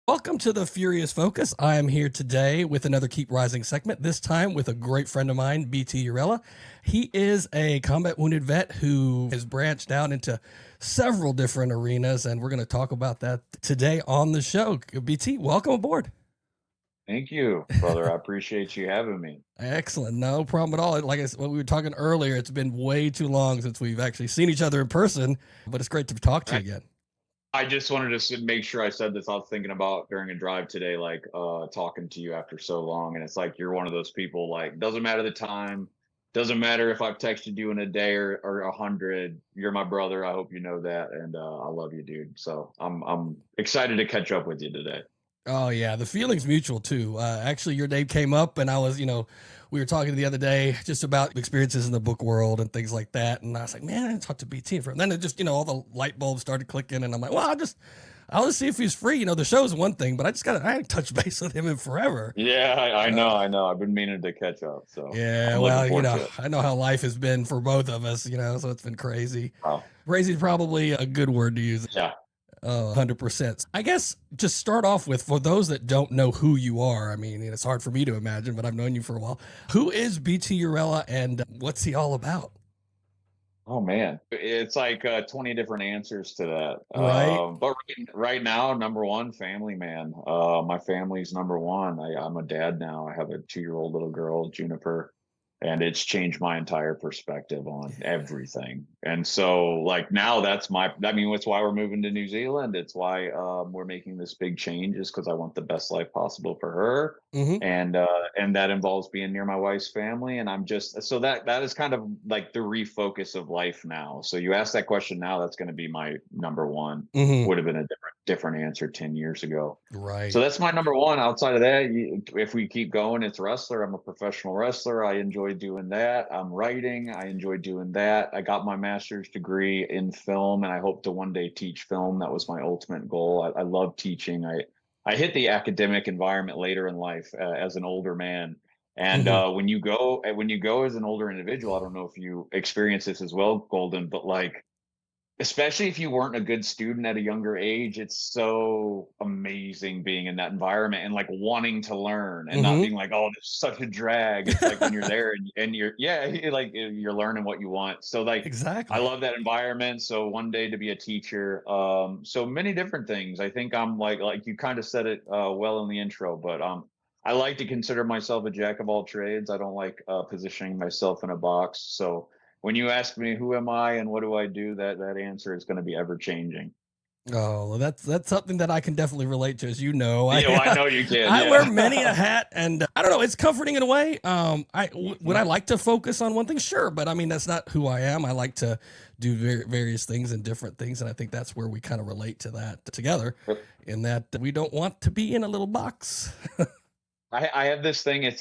Welcome to the Furious Focus. I am here today with another Keep Rising segment, this time with a great friend of mine, BT Urruella. He is a combat wounded vet who has branched out into several different arenas, and we're going to talk about that today on the show. BT, welcome aboard. Thank you, brother. I appreciate you having me. Excellent. No problem at all. Like what we were talking earlier, it's been way too long since we've actually seen each other in person, but it's great to talk to you I, again. I just wanted to make sure I said this. I was thinking about during a drive today, like talking to you after so long. And it's like you're one of those people, like, doesn't matter the time, doesn't matter if I've texted you in a day or 100. You're my brother. I hope you know that. And I love you, dude. So I'm excited to catch up with you today. Oh yeah, the feeling's mutual too. Actually, your name came up, and I was, we were talking the other day just about experiences in the book world and things like that. And I was like, man, I didn't talk to BT for him. Then it just, all the light bulbs started clicking, and I'm like, well, I'll just see if he's free. The show's one thing, but I haven't touched base with him in forever. Yeah, I Uh, know, I know. I've been meaning to catch up. So yeah, I'm looking well, forward to it. I know how life has been for both of us, so it's been crazy. Wow. Crazy is probably a good word to use. Yeah. 100%. I guess just start off with, for those that don't know who you are, I mean, it's hard for me to imagine, but I've known you for a while. Who is BT Urruella and what's he all about? Oh man, it's like 20 different answers to that. Right? But right now, number one, family man. My family's number one. I'm a dad now. I have a 2-year-old little girl, Juniper, and it's changed my entire perspective on everything. And so, like now, I mean, that's why we're moving to New Zealand. It's why we're making this big change, is because I want the best life possible for her, Mm-hmm. and that involves being near my wife's family. And I'm just so that is kind of like the refocus of life now. So you ask that question now, that's going to be my number one. Mm-hmm. Would have been a different answer 10 years ago. So Right. that's my number one. Outside of that, if we keep going, it's wrestler. I'm a professional wrestler. I enjoy doing that. I'm writing. I enjoy doing that. I got my master's degree in film, and I hope to one day teach film. That was my ultimate goal. I love teaching. I hit the academic environment later in life as an older man. And Mm-hmm. when you go as an older individual, I don't know if you experience this as well, Golden, but like, especially if you weren't a good student at a younger age, it's so amazing being in that environment and like wanting to learn and not Mm-hmm. being like, oh, this is such a drag. It's like when you're there and you're, yeah, like you're learning what you want. So like, I Exactly. love that environment. So one day to be a teacher, so many different things. I think I'm like you kind of said it well in the intro, but I like to consider myself a jack of all trades. I don't like positioning myself in a box. So when you ask me who am I and what do I do, that answer is going to be ever changing. Oh, well, that's something that I can definitely relate to. As you know, Yeah, well, I know you can. I wear Yeah. many a hat, and I don't know. It's comforting in a way. Would I Mhm. like to focus on one thing? Sure, but I mean that's not who I am. I like to do various things and different things, and I think that's where we kind of relate to that together, Yep. in that we don't want to be in a little box. I have this thing. It's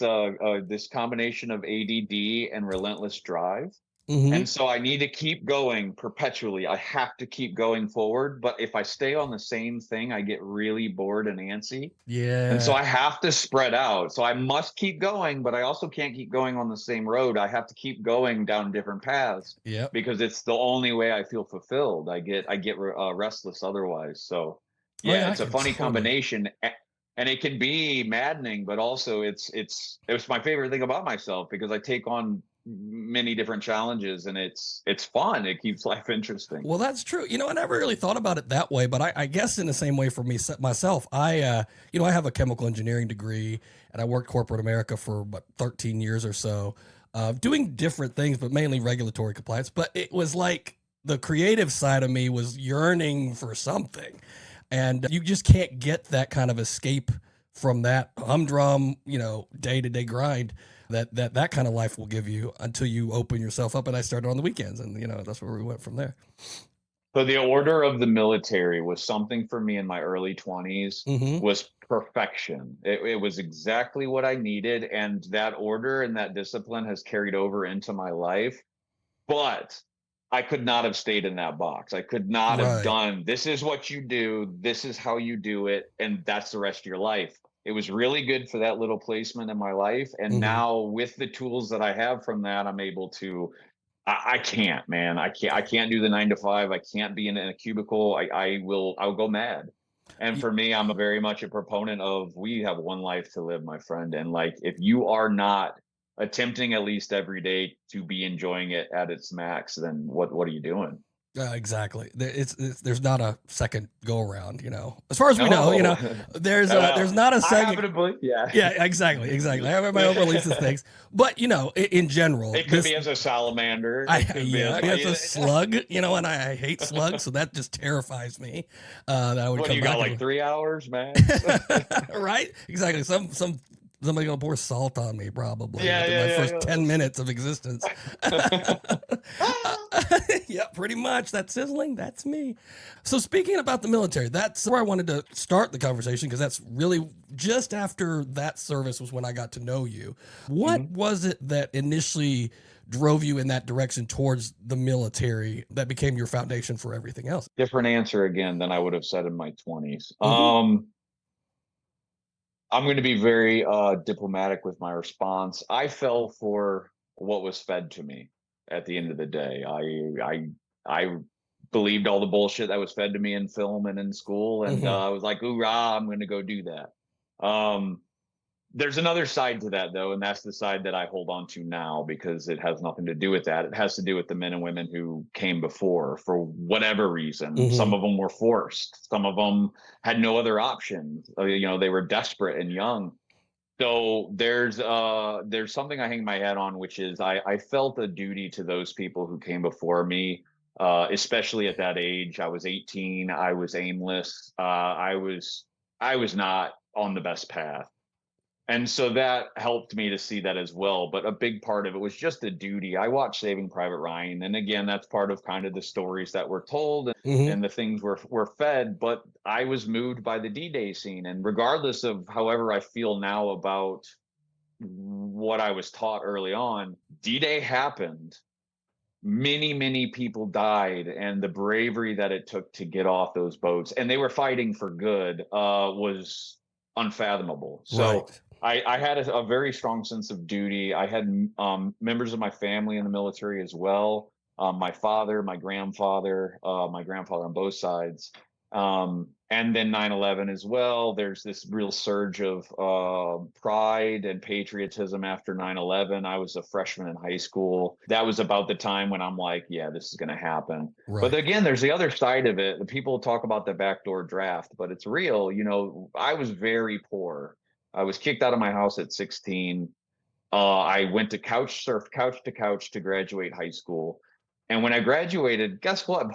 this combination of ADD and relentless drive. Hmm. And so I need to keep going perpetually. I have to keep going forward. But if I stay on the same thing, I get really bored and antsy. And so Yeah. I have to spread out. So I must keep going, but I also can't keep going on the same road. I have to keep going down different paths Yep. because it's the only way I feel fulfilled. I get restless otherwise. So Oh yeah, yeah, I it's a can funny totally. combination, and it can be maddening, but also it's my favorite thing about myself because I take on many different challenges, and it's fun. It keeps life interesting. Well, that's true. I never really thought about it that way, but I guess in the same way for me myself, I have a chemical engineering degree, and I worked corporate America for about 13 years or so, doing different things, but mainly regulatory compliance. But it was like the creative side of me was yearning for something, and you just can't get that kind of escape from that humdrum, day to day grind that kind of life will give you until you open yourself up. And I started on the weekends, and that's where we went from there. So the order of the military was something for me in my early 20s, Mm-hmm. was perfection. It was exactly what I needed, and that order and that discipline has carried over into my life. But I could not have stayed in that box. I could not have Right. done, this is what you do, this is how you do it, and that's the rest of your life. It was really good for that little placement in my life. And Mm-hmm. now with the tools that I have from that, I'm able to, I can't, man. I can't do the 9 to 5. I can't be in a cubicle. I'll go mad. And Y- for me, I'm very much a proponent of we have one life to live, my friend. And like, if you are not attempting at least every day to be enjoying it at its max, then what are you doing? Exactly. There's not a second go around, as far as we know, No. there's Well, not a I happen second. to believe, yeah. Yeah, exactly. I have my own beliefs and things, but in general, It could be as a salamander. It could be yeah, as it's a slug, and I hate slugs, so that just terrifies me. That I would what do come you got, back like and 3 hours max? right, exactly. Somebody gonna pour salt on me probably Yeah, within my first yeah, 10 minutes of existence. yeah. Yeah, pretty much. That sizzling, that's me. So speaking about the military, that's where I wanted to start the conversation because that's really just after that service was when I got to know you. What Mhm. was it that initially drove you in that direction towards the military that became your foundation for everything else? Different answer again than I would have said in my 20s. Hmm. I'm going to be very diplomatic with my response. I fell for what was fed to me at the end of the day. I believed all the bullshit that was fed to me in film and in school, and Hmm. I was like, "Hoorah! I'm going to go do that." There's another side to that, though, and that's the side that I hold on to now because it has nothing to do with that. It has to do with the men and women who came before for whatever reason. Some Hmm. of them were forced, some of them had no other option. They were desperate and young. So there's something I hang my hat on, which is I felt a duty to those people who came before me, especially at that age. I was 18. I was aimless. I was not on the best path, and so that helped me to see that as well. But a big part of it was just a duty. I watched Saving Private Ryan, and again, that's part of kind of the stories that were told Hmm. and the things were fed. But I was moved by the D-Day scene, and regardless of however I feel now about what I was taught early on, D-Day happened. Many people died, and the bravery that it took to get off those boats, and they were fighting for good, was unfathomable. So Right. I had a very strong sense of duty. I had members of my family in the military as well. My father, my grandfather on both sides. And then 9/11 as well. There's this real surge of pride and patriotism after 9/11. I was a freshman in high school. That was about the time when I'm like, yeah, this is going to happen. But Right. again, there's the other side of it. The people talk about the backdoor draft, but it's real. I was very poor. I was kicked out of my house at 16. I went to couch surf, couch to couch to graduate high school. And when I graduated, guess what?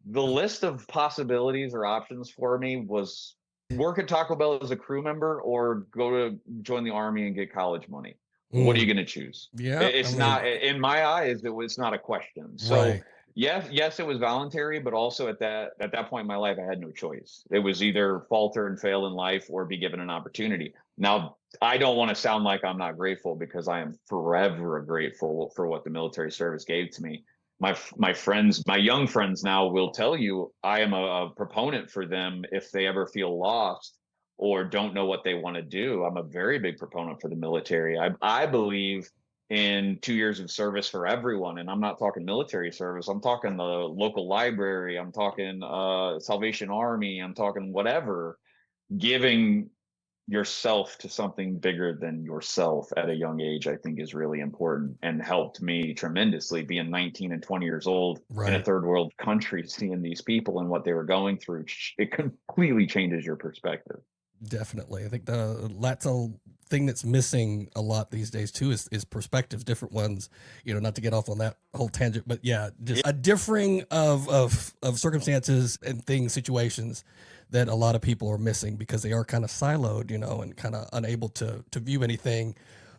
The list of possibilities or options for me was work at Taco Bell as a crew member or go to join the army and get college money. What are you Mm. going to choose? Yeah. I It's mean, not, in my eyes, it was not a question. So right. yes, it was voluntary, but also at that point in my life, I had no choice. It was either falter and fail in life or be given an opportunity. Now, I don't want to sound like I'm not grateful because I am forever grateful for what the military service gave to me. My friends, my young friends now will tell you I am a proponent for them if they ever feel lost or don't know what they want to do. I'm a very big proponent for the military. I believe in 2 years of service for everyone, and I'm not talking military service. I'm talking the local library. I'm talking Salvation Army. I'm talking whatever. Giving yourself to something bigger than yourself at a young age, I think is really important and helped me tremendously being 19 and 20 years old in a Right. third world country, seeing these people and what they were going through. It completely changes your perspective. Definitely. I think that's a thing that's missing a lot these days too is perspectives, different ones, not to get off on that whole tangent, but yeah, just Yeah. a differing of circumstances and things, situations that a lot of people are missing because they are kind of siloed, and kind of unable to view anything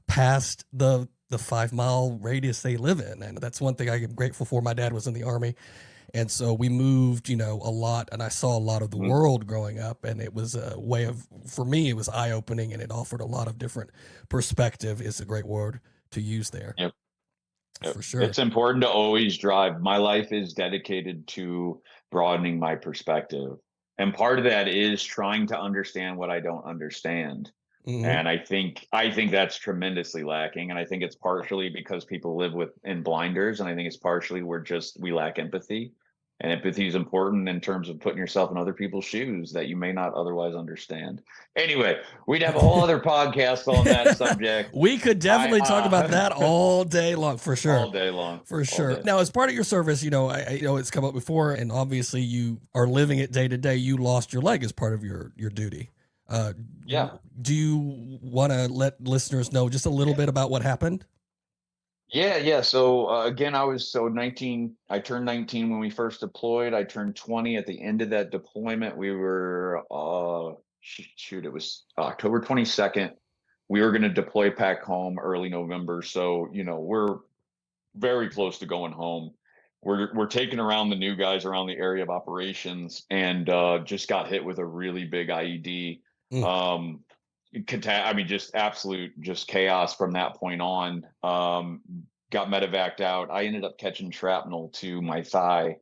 past the 5 mile radius they live in. And that's one thing I am grateful for. My dad was in the army, and so we moved, a lot, and I saw a lot of the Mhm. world growing up. And it was a way for me, it was eye opening and it offered a lot of different perspective, is a great word to use there Yep. Yep. for sure. It's important to always drive. My life is dedicated to broadening my perspective. And part of that is trying to understand what I don't understand. Hmm. And I think that's tremendously lacking. And I think it's partially because people live with in blinders. And I think it's partially we lack empathy. And empathy is important in terms of putting yourself in other people's shoes that you may not otherwise understand. Anyway, we'd have a whole other podcast on that subject. We could I definitely talk about that all day long, for sure. all day long, For all sure. day. Now, as part of your service, you know it's come up before, and obviously you are living it day to day. You lost your leg as part of your duty. Uh, Yeah. do you want to let listeners know just a little bit about what happened? Yeah. So again, I was 19. I turned 19 when we first deployed. I turned 20 at the end of that deployment. We were shoot, it was October 22nd. We were going to deploy back home early November. So, we're very close to going home. We're taking around the new guys around the area of operations, and just got hit with a really big IED. Mm, Um, I mean, just absolute just chaos from that point on. Got medevaced out. I ended up catching shrapnel to my thigh.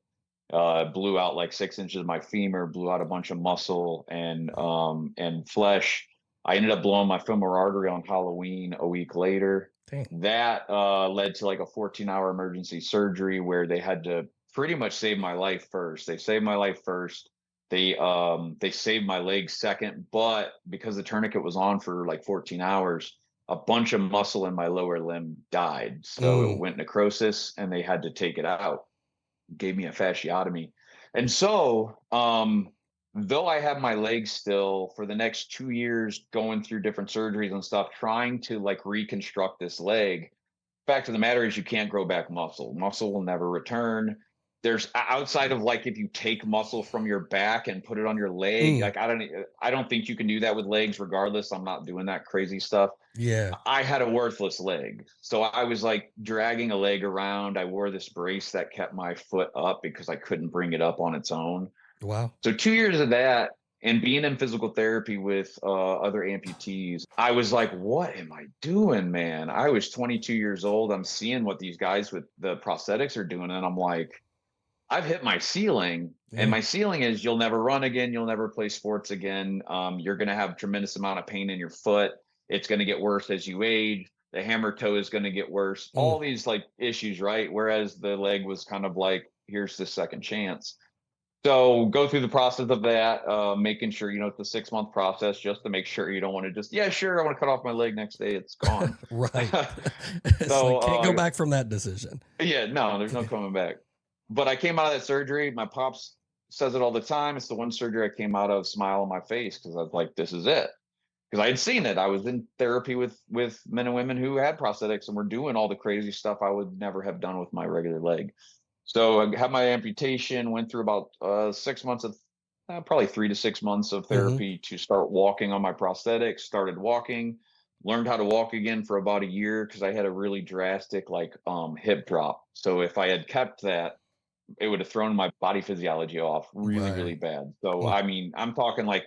Blew out like 6 inches of my femur, blew out a bunch of muscle and flesh. I ended up blowing my femoral artery on Halloween a week later. dang. That led to like a 14-hour emergency surgery where they had to pretty much save my life first. They saved my life first. They saved my leg second, but because the tourniquet was on for like 14 hours, a bunch of muscle in my lower limb died. So it Mm, went necrosis and they had to take it out. Gave me a fasciotomy. And so, though I have my leg still for the next 2 years going through different surgeries and stuff, trying to like reconstruct this leg, fact of the matter is you can't grow back muscle. Muscle will never return. There's outside of like if you take muscle from your back and put it on your leg, mm, like I don't think you can do that with legs regardless. I'm not doing that crazy stuff. yeah. I had a worthless leg. So I was like dragging a leg around. I wore this brace that kept my foot up because I couldn't bring it up on its own. Wow. So 2 years of that and being in physical therapy with other amputees, I was like, what am I doing, man? I was 22 years old. I'm seeing what these guys with the prosthetics are doing. And I'm like, I've hit my ceiling. And Yeah. my ceiling is you'll never run again. You'll never play sports again. You're going to have a tremendous amount of pain in your foot. It's going to get worse as you age. The hammer toe is going to get worse. Mm, All these like issues, right? Whereas the leg was kind of like, here's the second chance. So go through the process of that, making sure, it's a 6 month process just to make sure you don't want to just, yeah, sure, I want to cut off my leg next day. It's gone. right. It's so, like can't go back from that decision. yeah, no, there's no coming back. But I came out of that surgery. My pops says it all the time. It's the one surgery I came out of smile on my face because I was like, this is it. Because I had seen it. I was in therapy with men and women who had prosthetics and were doing all the crazy stuff I would never have done with my regular leg. So I had my amputation, went through about 6 months of probably 3 to 6 months of Hmm. therapy to start walking on my prosthetics, started walking, learned how to walk again for about a year because I had a really drastic like hip drop. So if I had kept that, it would have thrown my body physiology off really, really Right. bad. So Mm. I mean, I'm talking like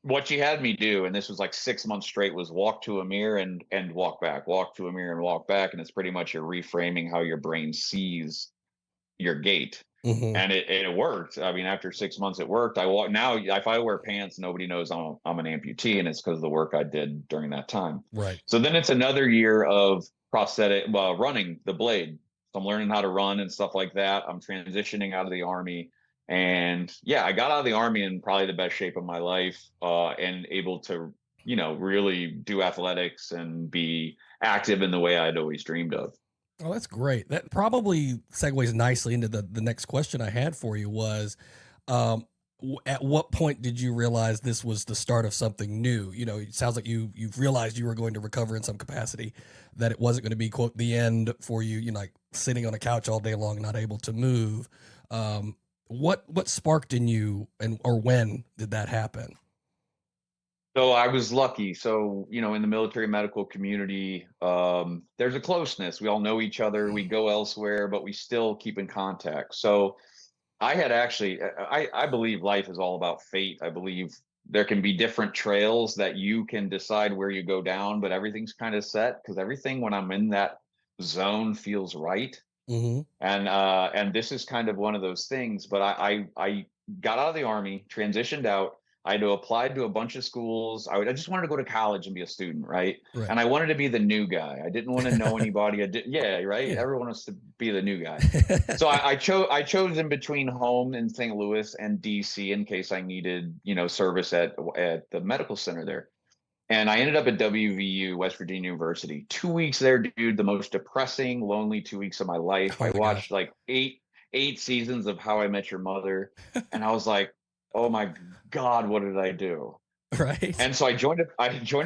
what she had me do, and this was like 6 months straight, was walk to a mirror and walk back, walk to a mirror and walk back. And it's pretty much you're reframing how your brain sees your gait. Hmm. And it worked. I mean, after 6 months, it worked. I walk now. If I wear pants, nobody knows I'm an amputee, and it's because of the work I did during that time. Right. So then it's another year of prosthetic, running the blade. So I'm learning how to run and stuff like that. I'm transitioning out of the army, and yeah, I got out of the army in probably the best shape of my life, and able to really do athletics and be active in the way I'd always dreamed of. Oh, that's great. That probably segues nicely into the next question I had for you was, um, at what point did you realize this was the start of something new? You know, it sounds like you've realized you were going to recover in some capacity, that it wasn't going to be quote the end for you. You know, like sitting on a couch all day long, not able to move. Um, what sparked in you, and or when did that happen? So I was lucky. So, in the military medical community, there's a closeness. We all know each other. We go elsewhere, but we still keep in contact. So I had actually, I believe life is all about fate. I believe there can be different trails that you can decide where you go down, but everything's kind of set because everything when I'm in that zone feels right. Hmm. And this is kind of one of those things. But I got out of the army, transitioned out. I had to apply to a bunch of schools. I just wanted to go to college and be a student, right? Right. And I wanted to be the new guy. I didn't want to know anybody. Yeah, right. Yeah. Everyone wants to be the new guy. So I chose in between home in St. Louis and DC in case I needed, service at the medical center there. And I ended up at WVU, West Virginia University. 2 weeks there, dude, the most depressing, lonely 2 weeks of my life. Oh I my gosh. watched like eight seasons of How I Met Your Mother, and I was like, oh my God, what did I do? Right. And so I joined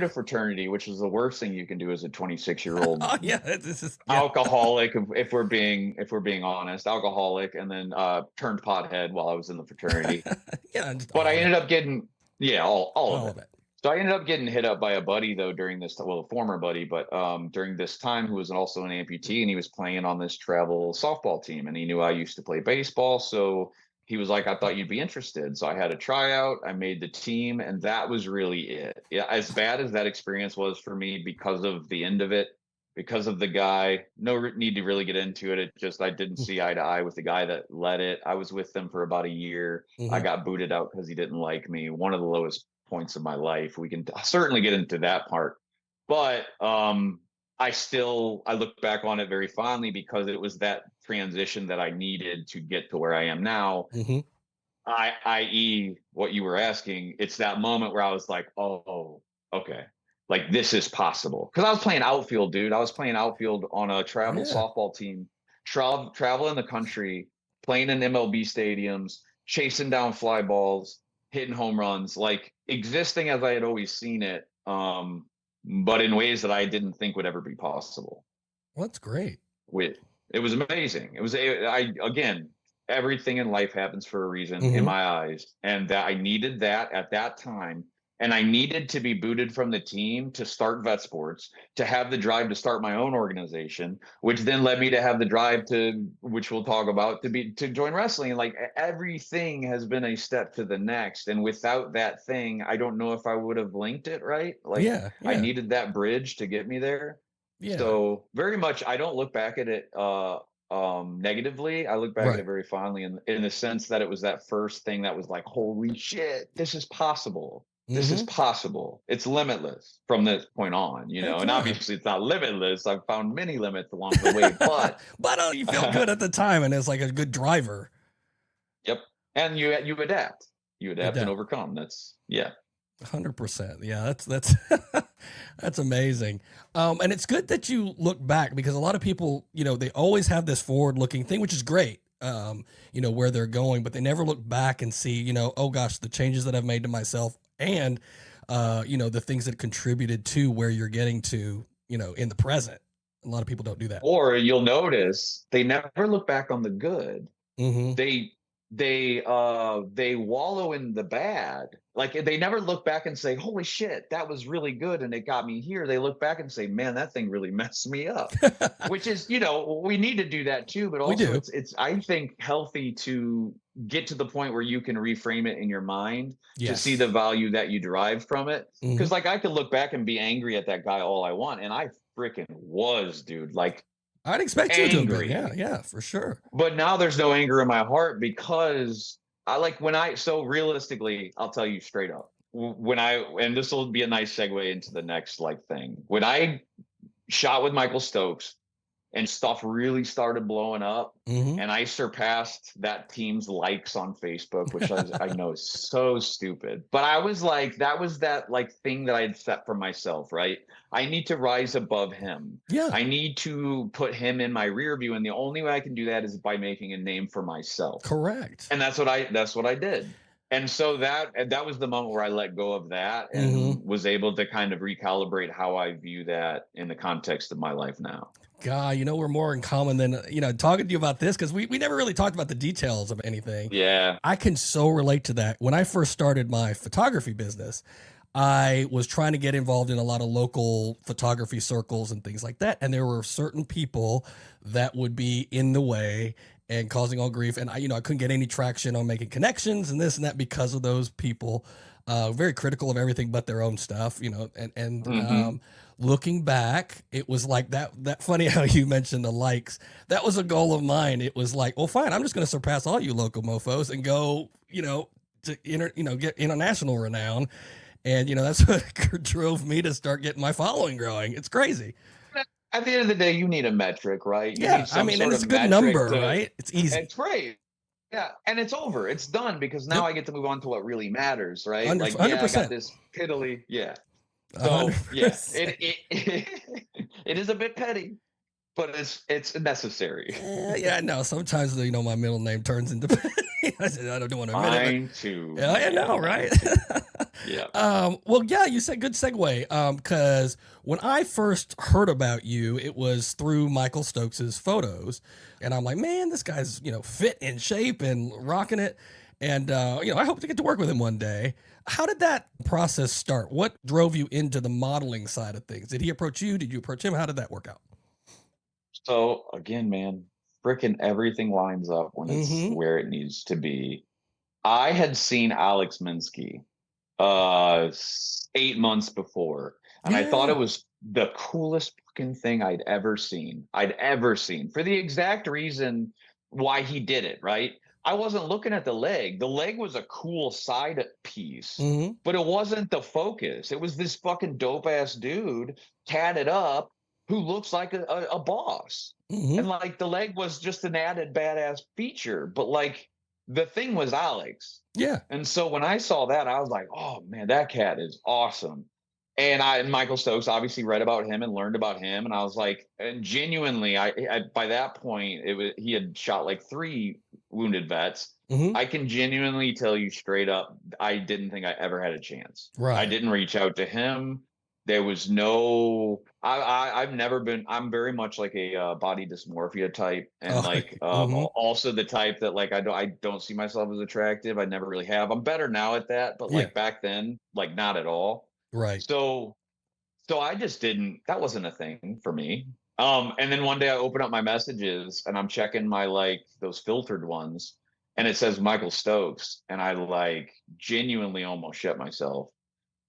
a fraternity, which is the worst thing you can do as a 26-year-old Oh yeah. This is yeah. alcoholic, if we're being honest, alcoholic, and then turned pothead while I was in the fraternity. Yeah. Just But all I of it. ended up getting, yeah, all of All it. of it. So I ended up getting hit up by a buddy though during this, well, a former buddy, but during this time, who was also an amputee, and he was playing on this travel softball team, and he knew I used to play baseball, so he was like, "I thought you'd be interested." So I had a tryout, I made the team, and that was really it. Yeah, as bad as that experience was for me because of the end of it, because of the guy, no need to really get into it. It just, I didn't see eye to eye with the guy that led it. I was with them for about a year. I Mm-hmm. got booted out because he didn't like me. One of the lowest points of my life. We can certainly get into that part, but I look back on it very fondly because it was that transition that I needed to get to where I am now. Mm-hmm. I.e., what you were asking, it's that moment where I was like, oh, okay, like this is possible. Because I was playing outfield, dude. I was playing outfield on a travel Yeah. softball team, traveling the country, playing in MLB stadiums, chasing down fly balls, hitting home runs, like existing as I had always seen it, but in ways that I didn't think would ever be possible. Well, that's great. With It was amazing. I again, everything in life happens for a reason in Mm-hmm. my eyes, and that I needed that at that time, and I needed to be booted from the team to start vet sports, to have the drive to start my own organization, which then led me to have the drive to, which we'll talk about, to join wrestling. Like everything has been a step to the next, and without that thing, I don't know if I would have linked it right. Like Yeah. I Yeah. needed that bridge to get me there. Yeah. So very much, I don't look back at it negatively. I look back at Right. it very fondly in the sense that it was that first thing that was like, holy shit, this is possible. This is Mm-hmm. possible. It's limitless from this point on, Heck and yeah. obviously it's not limitless. I've found many limits along the way, but But you felt good at the time, and it's like a good driver. yep. And you adapt. You You adapt and did. overcome. That's, yeah. 100%. Yeah, that's that's amazing. And it's good that you look back because a lot of people, they always have this forward-looking thing, which is great. Where they're going, but they never look back and see, oh gosh, the changes that I've made to myself and the things that contributed to where you're getting to, in the present. A lot of people don't do that. Or you'll notice they never look back on the good. Mm-hmm. They wallow in the bad. Like they never look back and say, holy shit, that was really good and it got me here. They look back and say, man, that thing really messed me up. Which is, we need to do that too, but We also do. it's I think healthy to get to the point where you can reframe it in your mind to see the Yes. value that you derive from it. Hmm. Because like I could look back and be angry at that guy all I want, and I freaking was, dude, like I'd expect you to have been. Yeah, angry. yeah, for sure. But now there's no anger in my heart because I like so realistically, I'll tell you straight up. And this will be a nice segue into the next like thing. When I shot with Michael Stokes and stuff really started blowing up, Hmm. and I surpassed that team's likes on Facebook, which I know is so stupid, but I was like, that was that like thing that I had set for myself, right? I need to rise above him. Yeah, I need to put him in my rear view, and the only way I can do that is by making a name for myself. correct. And that's what I did. And so that was the moment where I let go of that Hmm. and was able to kind of recalibrate how I view that in the context of my life now. God, we're more in common than, talking to you about this because we never really talked about the details of anything. Yeah. I can so relate to that. When I first started my photography business, I was trying to get involved in a lot of local photography circles and things like that. And there were certain people that would be in the way and causing all grief. And I couldn't get any traction on making connections and this and that because of those people. Very critical of everything but their own stuff, Hmm. looking back, it was like that funny how you mentioned the likes. That was a goal of mine. It was like, well, fine, I'm just going to surpass all you local mofos and go, to get international renown. And that's what drove me to start getting my following growing. It's crazy. At the end of the day, you need a metric, right? You Yeah, need I some mean, and sort it's of a good metric number, to. right? It's easy. It's great. Yeah, and it's over. It's done because now Yep, I get to move on to what really matters, right? hundred Like, hundred yeah, I got percent, this piddly, yeah. hundred So yeah, percent. it is a bit petty, but it's necessary. Yeah, no. Sometimes my middle name turns into. I said I don't want to admit it, but Mine too, yeah, I know, man. Mine right? too. Yeah. Well, yeah, you said good segue. Because when I first heard about you, it was through Michael Stokes's photos, and I'm like, man, this guy's fit in shape and rocking it, and I hope to get to work with him one day. How did that process start? What drove you into the modeling side of things? Did he approach you? Did you approach him? How did that work out? So again, man, freaking everything lines up when it's Mm-hmm. where it needs to be. I had seen Alex Minsky 8 months before, and I thought Yeah. it was the coolest fucking thing I'd ever seen for the exact reason why he did it, right? I wasn't looking at the leg. The leg was a cool side piece, Mm-hmm. but it wasn't the focus. It was this fucking dope ass dude tatted up who looks like a boss. Mm-hmm. And like the leg was just an added badass feature, but like the thing was Alex. Yeah. And so when I saw that, I was like, "Oh man, that cat is awesome." And Michael Stokes obviously read about him and learned about him, and I was like, and genuinely, I by that point, he had shot like 3 wounded vets. Mm-hmm. I can genuinely tell you straight up, I didn't think I ever had a chance. I Right. didn't reach out to him. There was no. I've never been. I'm very much like a body dysmorphia type, and Oh. like Mm-hmm. also the type that like I don't see myself as attractive. I never really have. I'm better now at that, but Yeah. like back then, like not at all. Right. So I just didn't. That wasn't a thing for me. And then one day I open up my messages and I'm checking my like those filtered ones, and it says Michael Stokes, and I like genuinely almost shit myself.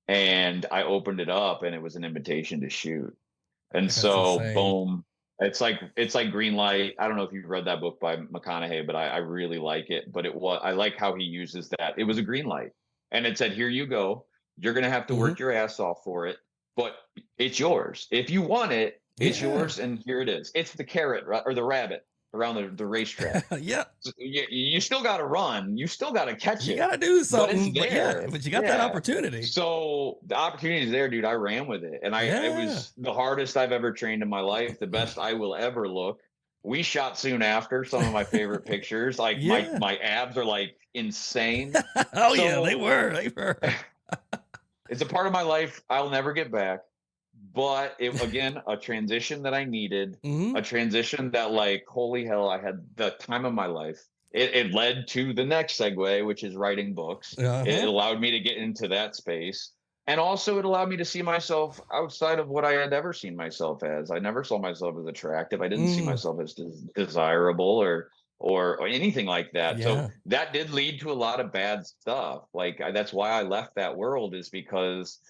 And I opened it up, and it was an invitation to shoot. And That's so, insane. boom, it's like green light. I don't know if you've read that book by McConaughey, but I really like it. But I like how he uses that. It was a green light, and it said, "Here you go. You're gonna have to Mm-hmm. work your ass off for it, but it's yours. If you want it, it's Yeah. yours, and here it is. It's the carrot or the rabbit around the racetrack. Yeah. You still got to run. You still got to catch You it, gotta do but it's something, but yeah, there. but you got that Yeah. opportunity. So the opportunity is there, dude. I ran with it, and it Yeah. was the hardest I've ever trained in my life. The best I will ever look. We shot soon after. Some of my favorite pictures, like my Yeah. my abs are like insane. Oh yeah, they So were. They were. it's a part of my life I'll never get back. But it again, a transition that I needed, Hmm. a transition that like holy hell, I had the time of my life. It led to the next segue, which is writing books. It Uh-huh. allowed me to get into that space. And also it allowed me to see myself outside of what I had ever seen myself as. I never saw myself as attractive. I didn't see Mm. myself as desirable or anything like that. So Yeah. that did lead to a lot of bad stuff. Like that's why I left that world, is because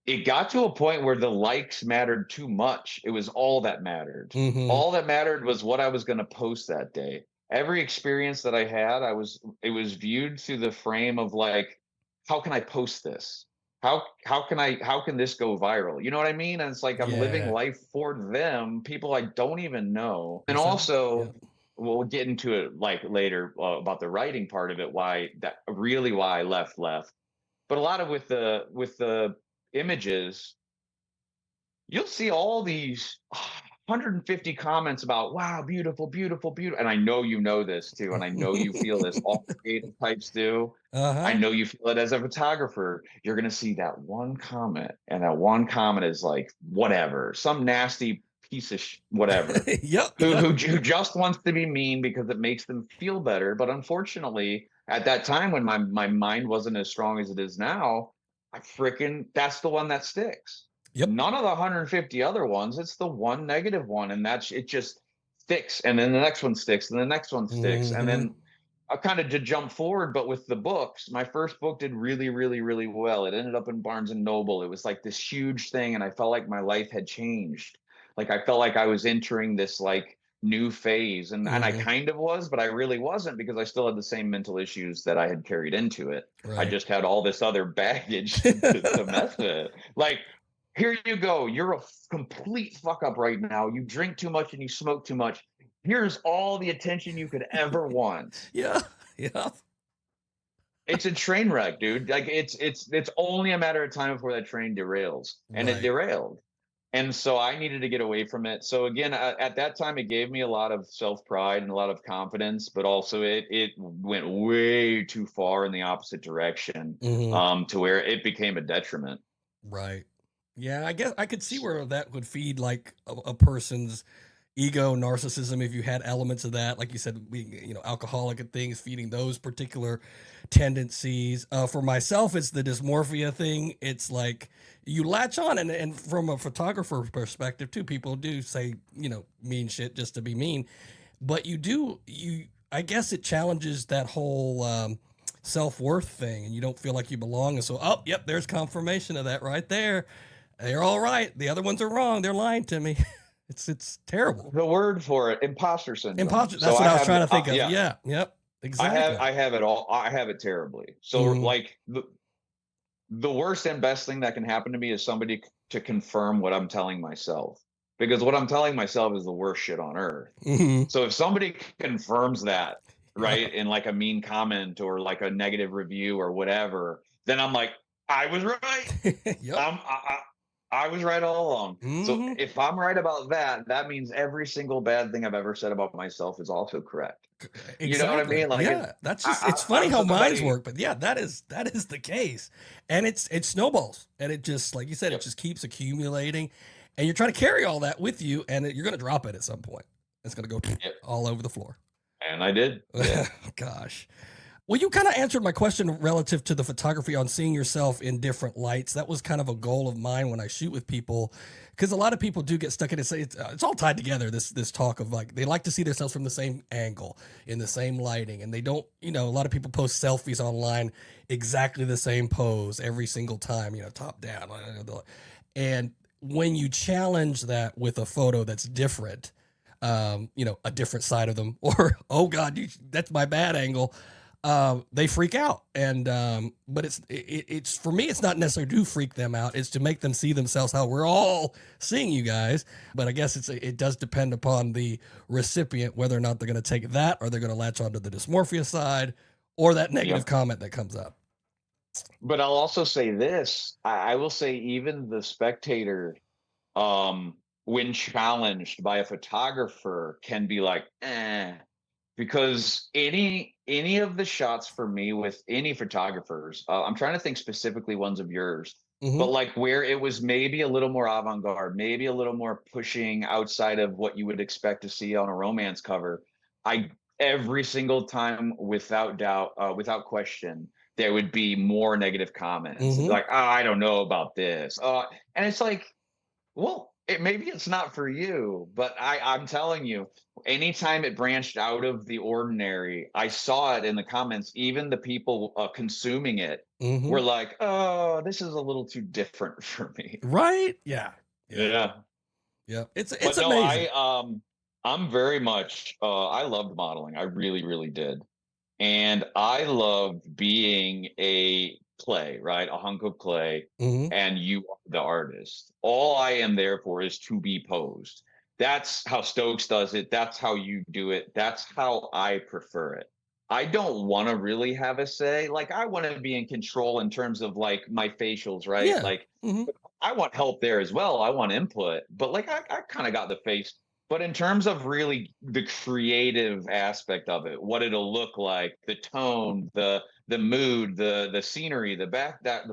it got to a point where the likes mattered too much. It was all that mattered. Hmm. All that mattered was what I was going to post that day. Every experience that I had, it was viewed through the frame of like, how can I post this? How can this go viral? You know what I mean? And it's like I'm living Yeah. life for them, people I don't even know. And Yes, I do. Yeah. also, we'll get into it like later about the writing part of it, why I left. But a lot of with the images, you'll see all these 150 comments about wow, beautiful, beautiful, beautiful. And I know you know this too, and I know you feel this. All creative types do. I Uh-huh. know you feel it as a photographer. You're gonna see that one comment, and that one comment is like whatever, some nasty piece of whatever, Yep. who, Yep. who just wants to be mean because it makes them feel better. But unfortunately, at that time when my mind wasn't as strong as it is now, that's the one that sticks. Yep. None of the 150 other ones, it's the one negative one, and that's it just sticks, and then the next one sticks, and the next one sticks, and Hmm. then I kind of to jump forward, but with the books, my first book did really, really, really well. It ended up in Barnes and Noble. It was like this huge thing, and I felt like my life had changed. Like I felt like I was entering this like new phase. And I Mhm. kind of was, but I really wasn't, because I still had the same mental issues that I had carried into it. I Right. just had all this other baggage to mess with it. Like, here you go. You're a complete fuck up right now. You drink too much and you smoke too much. Here's all the attention you could ever want. Yeah. Yeah. It's a train wreck, dude. Like, it's only a matter of time before that train derails, and it Right. derailed. And so I needed to get away from it. So again, at that time, it gave me a lot of self pride and a lot of confidence, but also it went way too far in the opposite direction, Mhm. to where it became a detriment. Right. Yeah, I guess I could see where that would feed like a person's ego, narcissism. If you had elements of that, like you said, being alcoholic and things, feeding those particular tendencies. For myself, it's the dysmorphia thing. It's like you latch on, and from a photographer perspective too, people do say mean shit just to be mean, but you. I guess it challenges that whole self worth thing, and you don't feel like you belong. And so, oh, yep, there's confirmation of that right there. They're all right. The other ones are wrong. They're lying to me. It's terrible. The word for it, imposter syndrome. Imposter. So That's what I I was have, trying to think of. yeah, Yeah. Yep. Exactly. I have it all. I have it terribly. So Hmm. like the worst and best thing that can happen to me is somebody to confirm what I'm telling myself, because what I'm telling myself is the worst shit on earth. Hmm. So if somebody confirms that, Yeah. right, in like a mean comment or like a negative review or whatever, then I'm like, I was right. Yep. I was right all along. So Hmm. if I'm right about that, that means every single bad thing I've ever said about myself is also correct. You know what I Exactly. mean? Like, Yeah. That's just it's funny I'm how minds somebody. work, but yeah, that is the case. And it snowballs. And it just like you said, it Yep. just keeps accumulating. And you're trying to carry all that with you, and you're gonna drop it at some point. It's gonna go Yep. all over the floor. And I did. Yeah. Gosh. Well, you kind of answered my question relative to the photography on seeing yourself in different lights. That was kind of a goal of mine when I shoot with people, because a lot of people do get stuck in it. It's all tied together. This talk of like they like to see themselves from the same angle, in the same lighting, and they don't. A lot of people post selfies online, exactly the same pose every single time. Top down, and when you challenge that with a photo that's different, a different side of them, or oh god, that's my bad angle, they freak out. And but it's for me, it's not necessarily to freak them out, it's to make them see themselves how we're all seeing you guys. But I guess it does depend upon the recipient whether or not they're going to take that, or they're going to latch onto the dysmorphia side, or that negative Yep. comment that comes up. But I'll also say this. I will say even the spectator, when challenged by a photographer, can be like, because any of the shots for me with any photographers, I'm trying to think specifically ones of yours, but Hmm. like where it was maybe a little more avant-garde, maybe a little more pushing outside of what you would expect to see on a romance cover. I Every single time, without doubt, without question, there would be more negative comments. It'd be Hmm. like, oh, I don't know about this. And it's like, well, maybe it's not for you, but I'm telling you, anytime it branched out of the ordinary, I saw it in the comments. Even the people consuming it Hmm. were like, "Oh, this is a little too different for me." Right. Yeah. Yeah. Yeah, Yeah. It's but no, amazing. I'm very much I loved modeling. I really, really did. And I loved being a clay, right? A hunk of clay, Hmm. and you are the artist. All I am there for is to be posed. That's how Stokes does it. That's how you do it. That's how I prefer it. I don't want to really have a say. Like, I want to be in control in terms of like my facials, right? Yeah. Like, Hmm. I want help there as well. I want input, but like I kind of got the face. But in terms of really the creative aspect of it, what it'll look like, the tone, the mood, the scenery, the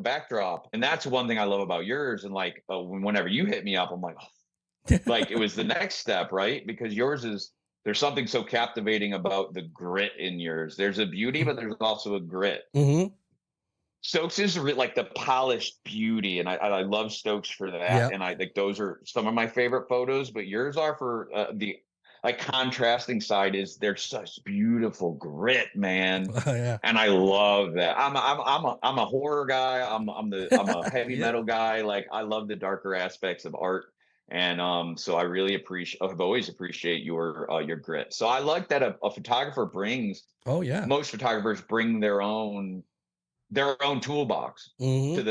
backdrop, and that's one thing I love about yours. And like whenever you hit me up, I'm like, oh, like it was the next step, right? Because yours is there's something so captivating about the grit in yours. There's a beauty, but there's also a grit. Hmm. Stokes is like the polished beauty, and I love Stokes for that. Yeah. And I think those are some of my favorite photos. But yours are for the like contrasting side. Is there's such beautiful grit, man, Yeah. and I love that. I'm a horror guy. I'm a heavy Yeah. metal guy. Like, I love the darker aspects of art. And so I really I've always appreciate your grit. So I like that a photographer brings Oh yeah. most photographers bring their own toolbox Hmm. to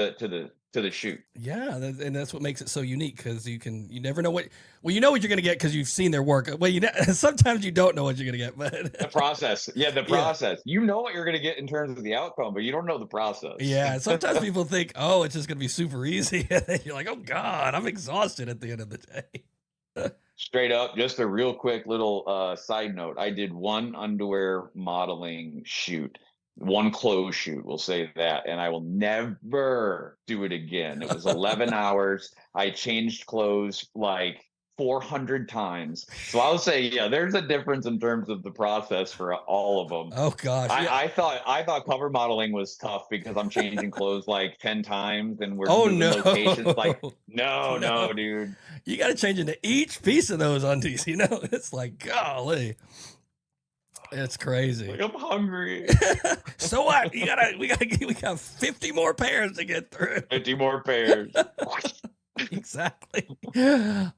the shoot. Yeah, and that's what makes it so unique because you never know what well you know what you're gonna get because you've seen their work. Well, sometimes you don't know what you're gonna get, The but process, yeah, the yeah, process. You know what you're going to get in terms of the outcome, but you don't know the process. yeah. Sometimes people think, oh, it's just gonna be super easy, and then you're like, oh god, I'm exhausted at the end of the day. Straight up, just a real quick little side note. I did one underwear modeling shoot, one clothes shoot, we'll say that, and I will never do it again. It was 11 hours. I changed clothes like 400 times. So I'll say, yeah, there's a difference in terms of the process for all of them. Oh gosh, yeah. I thought cover modeling was tough because I'm changing clothes like 10 times and we're Oh moving no, locations. Like, no, no. no, dude. You got to change into each piece of those undies. It's like golly, it's crazy. Like, I'm hungry. So what? We got 50 more pairs to get through. 50 more pairs. Exactly.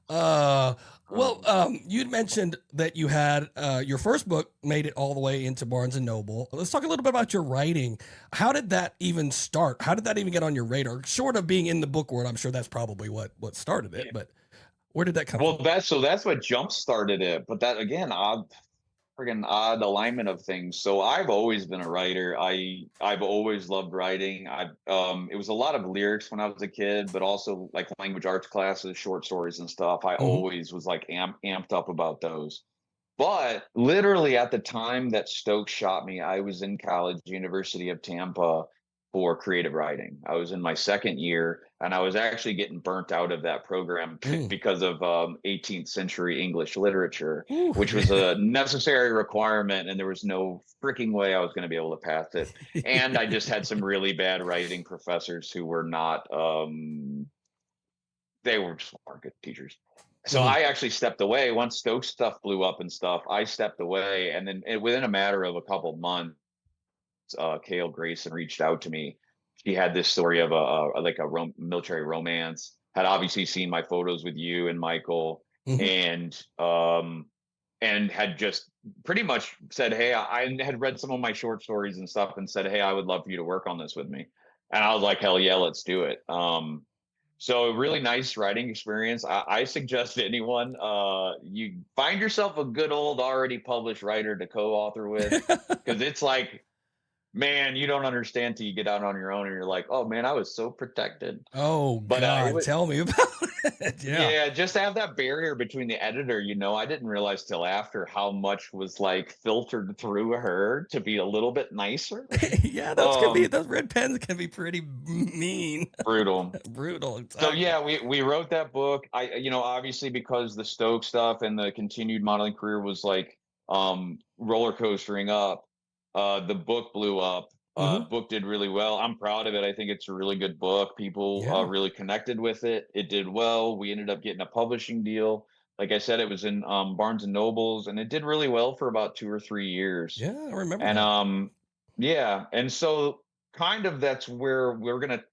Well, Um, you'd mentioned that you had your first book made it all the way into Barnes and Noble. Let's talk a little bit about your writing. How did that even start? How did that even get on your radar? Short of being in the book world, I'm sure that's probably what started it. But where did that come well, from? that's what jump started it. But that again, friggin' odd alignment of things. So I've always been a writer. I've always loved writing. I it was a lot of lyrics when I was a kid, but also like language arts classes, short stories and stuff. I Hmm. always was like amped up about those. But literally at the time that Stokes shot me, I was in college, University of Tampa, for creative writing. I was in my second year, and I was actually getting burnt out of that program Mm. because of 18th century English literature, Ooh, which was a necessary requirement, and there was no freaking way I was going to be able to pass it. And I just had some really bad writing professors who were not they were just weren't good teachers. So Mhm. I actually stepped away once Stokes stuff blew up and stuff. I stepped away, and then within a matter of a couple months, Kale Grayson reached out to me. She had this story of like a military romance. Had obviously seen my photos with you and Michael, Mhm. and and had just pretty much said, "Hey, I had read some of my short stories and stuff, and said, hey, I would love for you to work on this with me." And I was like, "Hell yeah, let's do it." So a really nice writing experience. I suggest anyone you find yourself a good old already published writer to co-author with, because it's like, man, you don't understand till you get out on your own and you're like, oh man, I was so protected. Oh But it God, was, tell me about it. Yeah. yeah, just to have that barrier between the editor, I didn't realize till after how much was like filtered through her to be a little bit nicer. Yeah, Um, those red pens can be pretty mean. brutal. Brutal, So exactly. yeah, we wrote that book. Obviously because the Stoke stuff and the continued modeling career was like roller coastering up. The book blew up. Hmm. Book did really well. I'm proud of it. I think it's a really good book. People Yeah. really connected with it. It did well. We ended up getting a publishing deal. Like I said, it was in Barnes and Nobles, and it did really well for about 2 or 3 years. Yeah, I remember And that. yeah, and so kind of that's where we're gonna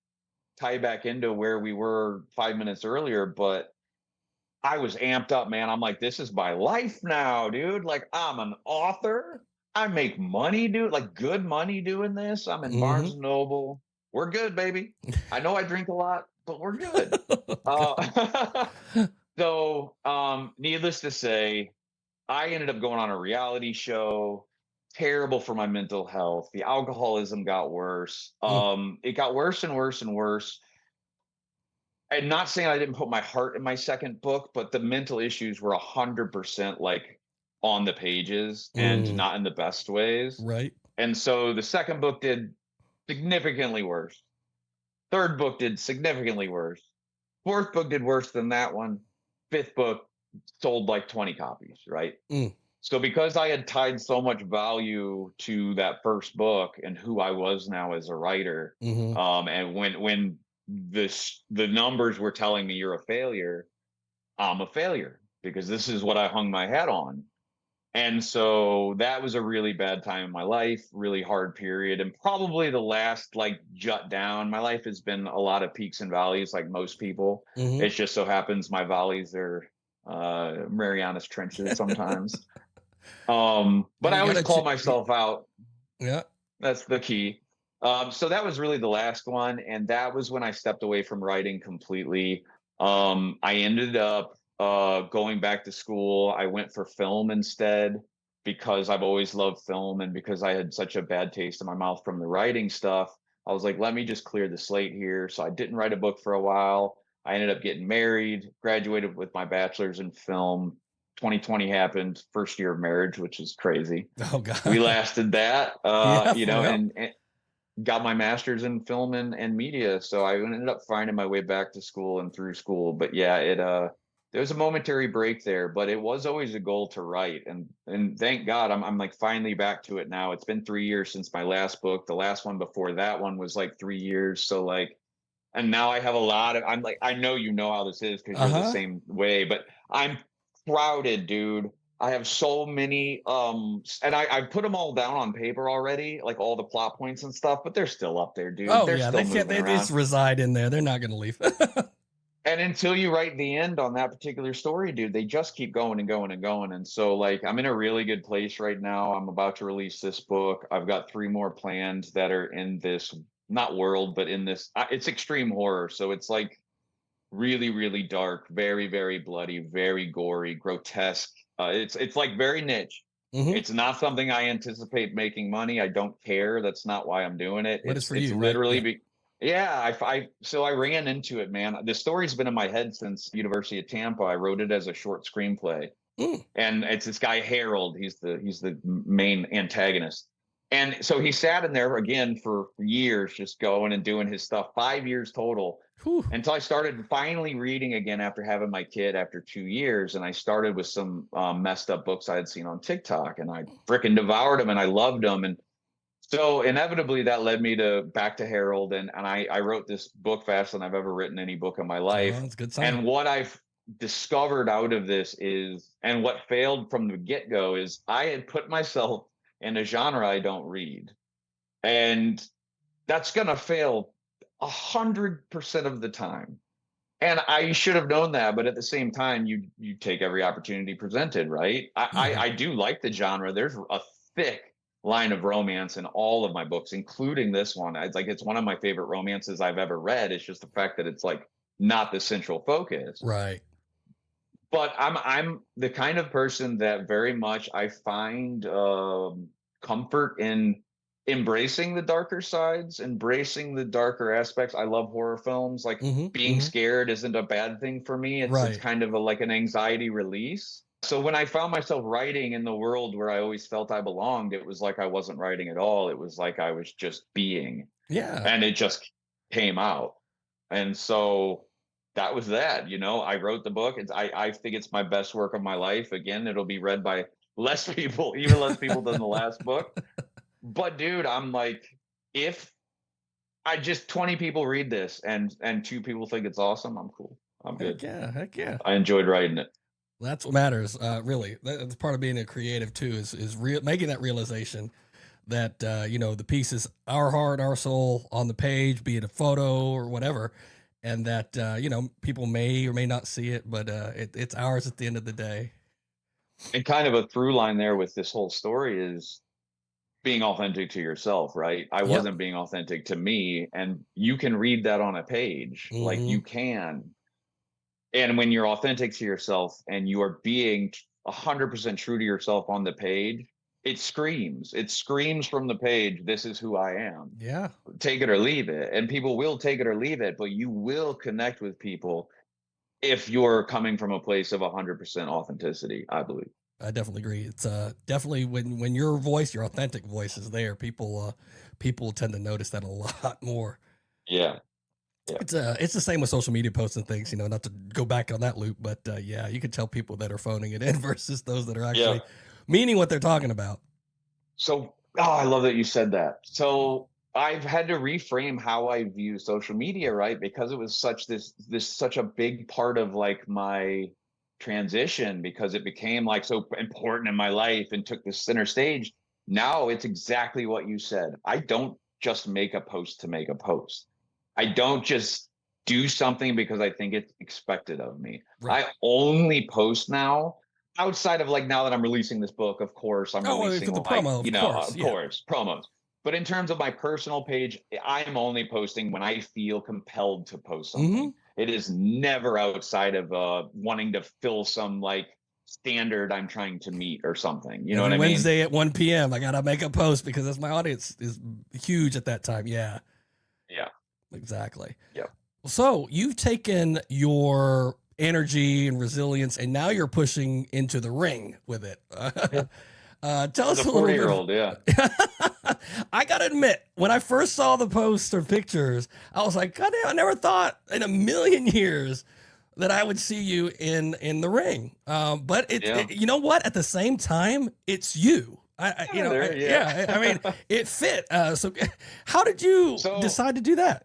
tie back into where we were 5 minutes earlier, but I was amped up, man. I'm like, this is my life now, dude. Like, I'm an author. I make money, dude, like good money doing this. I'm in Barnes Hmm. and Noble. We're good, baby. I know I drink a lot, but we're good. God. Uh, so, needless to say, I ended up going on a reality show. Terrible for my mental health. The alcoholism got worse. Mm. It got worse and worse and worse. I'm not saying I didn't put my heart in my second book, but the mental issues were 100% like on the pages and Mm. not in the best ways. Right. And so the second book did significantly worse. Third book did significantly worse. Fourth book did worse than that one. Fifth book sold like 20 copies, right? Mm. So because I had tied so much value to that first book and who I was now as a writer, Hmm. and when the numbers were telling me you're a failure, I'm a failure because this is what I hung my hat on. And so that was a really bad time in my life, really hard period, and probably the last like jut down. My life has been a lot of peaks and valleys, like most people. Hmm. It just so happens my valleys are Marianas Trenches sometimes. Yeah, But I you always gotta. call myself out. Yeah. That's the key. So that was really the last one, and that was when I stepped away from writing completely. I ended up going back to school. I went for film instead because I've always loved film, and because I had such a bad taste in my mouth from the writing stuff. I was like, let me just clear the slate here. So I didn't write a book for a while. I ended up getting married, graduated with my bachelor's in film. 2020 happened, first year of marriage, which is crazy. Oh We God. lasted that, Yeah. For real. and got my master's in film and media. So I ended up finding my way back to school and through school. But yeah, there was a momentary break there, but it was always a goal to write. And thank God I'm like finally back to it now. It's been 3 years since my last book. The last one before that one was like 3 years. So like, and now I have a lot of, I'm like, I know you know how this is because Uh you're the huh. same way, but I'm crowded, dude. I have so many, and I put them all down on paper already, like all the plot points and stuff, but they're still up there, dude. Oh They're yeah. still They can't. moving They just around. reside in there. They're not gonna leave. And until you write the end on that particular story, dude, they just keep going and going and going. And so, like, I'm in a really good place right now. I'm about to release this book. I've got 3 more plans that are in this, not world, but in this, it's extreme horror. So it's like, really really dark, very very bloody, very gory, grotesque. It's like very niche. Hmm. It's not something I anticipate making money. I don't care. That's not why I'm doing it. But it's for It's you, right? literally Yeah. yeah, so I ran into it, man. The story's been in my head since University of Tampa. I wrote it as a short screenplay, Mm. and it's this guy Harold. He's the main antagonist. And so he sat in there again for years, just going and doing his stuff. 5 years total, Whew. until I started finally reading again after having my kid after 2 years. And I started with some messed up books I had seen on TikTok, and I freaking devoured them and I loved them. And so inevitably that led me to back to Harold, and I wrote this book faster than I've ever written any book in my Oh, life. that's a good sign. And what I've discovered out of this is, and what failed from the get-go is, I had put myself in a genre I don't read. And that's gonna fail 100% of the time. And I should have known that, but at the same time, you take every opportunity presented, right? I do like the genre. There's a thick line of romance in all of my books, including this one. It's one of my favorite romances I've ever read. It's just the fact that it's like not the central focus. Right. But I'm the kind of person that very much I find comfort in embracing the darker sides, embracing the darker aspects. I love horror films. Like, Hmm. being Hmm. scared isn't a bad thing for me. It's Right. kind of like an anxiety release. So when I found myself writing in the world where I always felt I belonged, it was like I wasn't writing at all. It was like I was just being, Yeah. and it just came out. And so that was that. I wrote the book. I think it's my best work of my life. Again, it'll be read by less people, even less people than the last book. But dude, I'm like, if I just 20 people read this and 2 people think it's awesome, I'm cool. I'm Heck good. yeah. Heck yeah. I enjoyed writing it. That's what matters. Really, that's part of being a creative too. Is making that realization that the piece is our heart, our soul on the page, be it a photo or whatever, and that people may or may not see it, but it's ours at the end of the day. And kind of a through line there with this whole story is being authentic to yourself, right? I Yep. wasn't being authentic to me, and you can read that on a page. Like, Hmm. you can. And when you're authentic to yourself and you are being 100% true to yourself on the page, it screams from the page, this is who I am. Yeah, Take it or leave it. And people will take it or leave it, but you will connect with people if you're coming from a place of 100% authenticity, I believe. I definitely agree. It's definitely when your voice, your authentic voice is there, people tend to notice that a lot more. Yeah. Yeah. It's the same with social media posts and things, not to go back on that loop, but yeah, you can tell people that are phoning it in versus those that are Yeah. actually meaning what they're talking about. So, I love that you said that. So I've had to reframe how I view social media, right? Because it was such a big part of like my transition because it became like so important in my life and took the center stage. Now it's exactly what you said. I don't just make a post to make a post. I don't just do something because I think it's expected of me. Right. I only post now outside of like now that I'm releasing this book, of course, I'm Oh, releasing for the like, promo, of course. of Yeah. course, promos. But in terms of my personal page, I'm only posting when I feel compelled to post Hmm. something. It is never outside of wanting to fill some like standard I'm trying to meet or something. You know what Every I mean? Wednesday at 1 p.m., I got to make a post because that's my audience is huge at that time. Yeah, Yeah. exactly. Yep. So you've taken your energy and resilience, and now you're pushing into the ring with it. Tell As us a a little bit. 40-year-old, yeah. I gotta admit, when I first saw the posts or pictures, I was like, God damn, I never thought in a million years that I would see you in the ring. But Yeah. you know what? At the same time, it's you. Yeah, there, yeah. Yeah. I mean, it fit. So, how did you So decide to do that?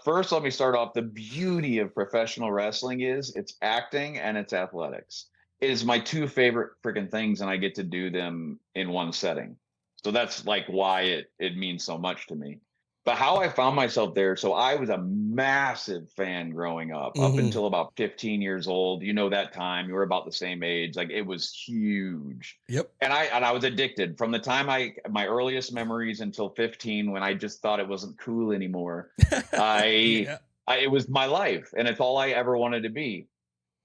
first, let me start off. The beauty of professional wrestling is it's acting and it's athletics. It is my two favorite freaking things, and I get to do them in one setting. So that's like why it means so much to me. But how I found myself there, so I was a massive fan growing up Mm-hmm. until about 15 years old. You know that time, you were about the same age. Like it was huge. Yep. And I was addicted from the time my earliest memories until 15 when I just thought it wasn't cool anymore. I, Yeah. it was my life, and it's all I ever wanted to be.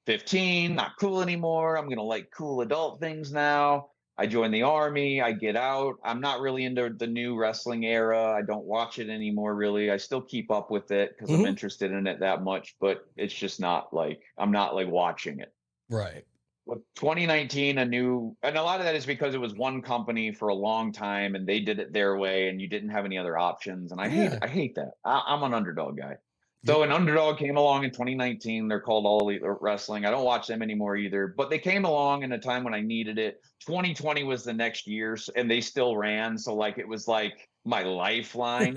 15, not cool anymore. I'm gonna like cool adult things now. I joined the army. I get out. I'm not really into the new wrestling era. I don't watch it anymore, really. I still keep up with it because I'm Mm-hmm. interested in it that much, but it's just not like I'm not like watching it. Right. With 2019, and a lot of that is because it was one company for a long time and they did it their way and you didn't have any other options. And Yeah. I hate that. I'm an underdog guy. Yep. So an underdog came along in 2019. They're called All Elite Wrestling. I don't watch them anymore either, but they came along in a time when I needed it. 2020 was the next year, and they still ran. So like it was like my lifeline.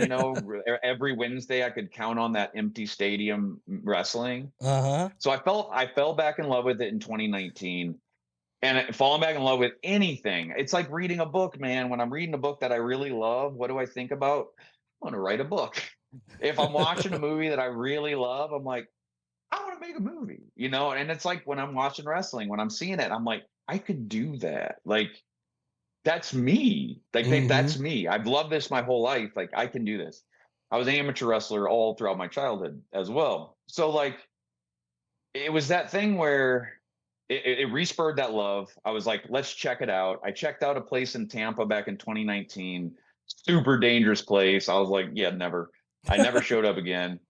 Every Wednesday I could count on that empty stadium wrestling. Uh-huh. So I fell back in love with it in 2019, and falling back in love with anything. It's like reading a book, man. When I'm reading a book that I really love, what do I think about? I want to write a book. If I'm watching a movie that I really love, I'm like, I want to make a movie, And it's like when I'm watching wrestling, when I'm seeing it, I'm like, I could do that. Like that's me. Like Mm-hmm. that's me. I've loved this my whole life. Like I can do this. I was an amateur wrestler all throughout my childhood as well. So like it was that thing where it respurred that love. I was like, let's check it out. I checked out a place in Tampa back in 2019. Super dangerous place. I was like, yeah, never. I never showed up again.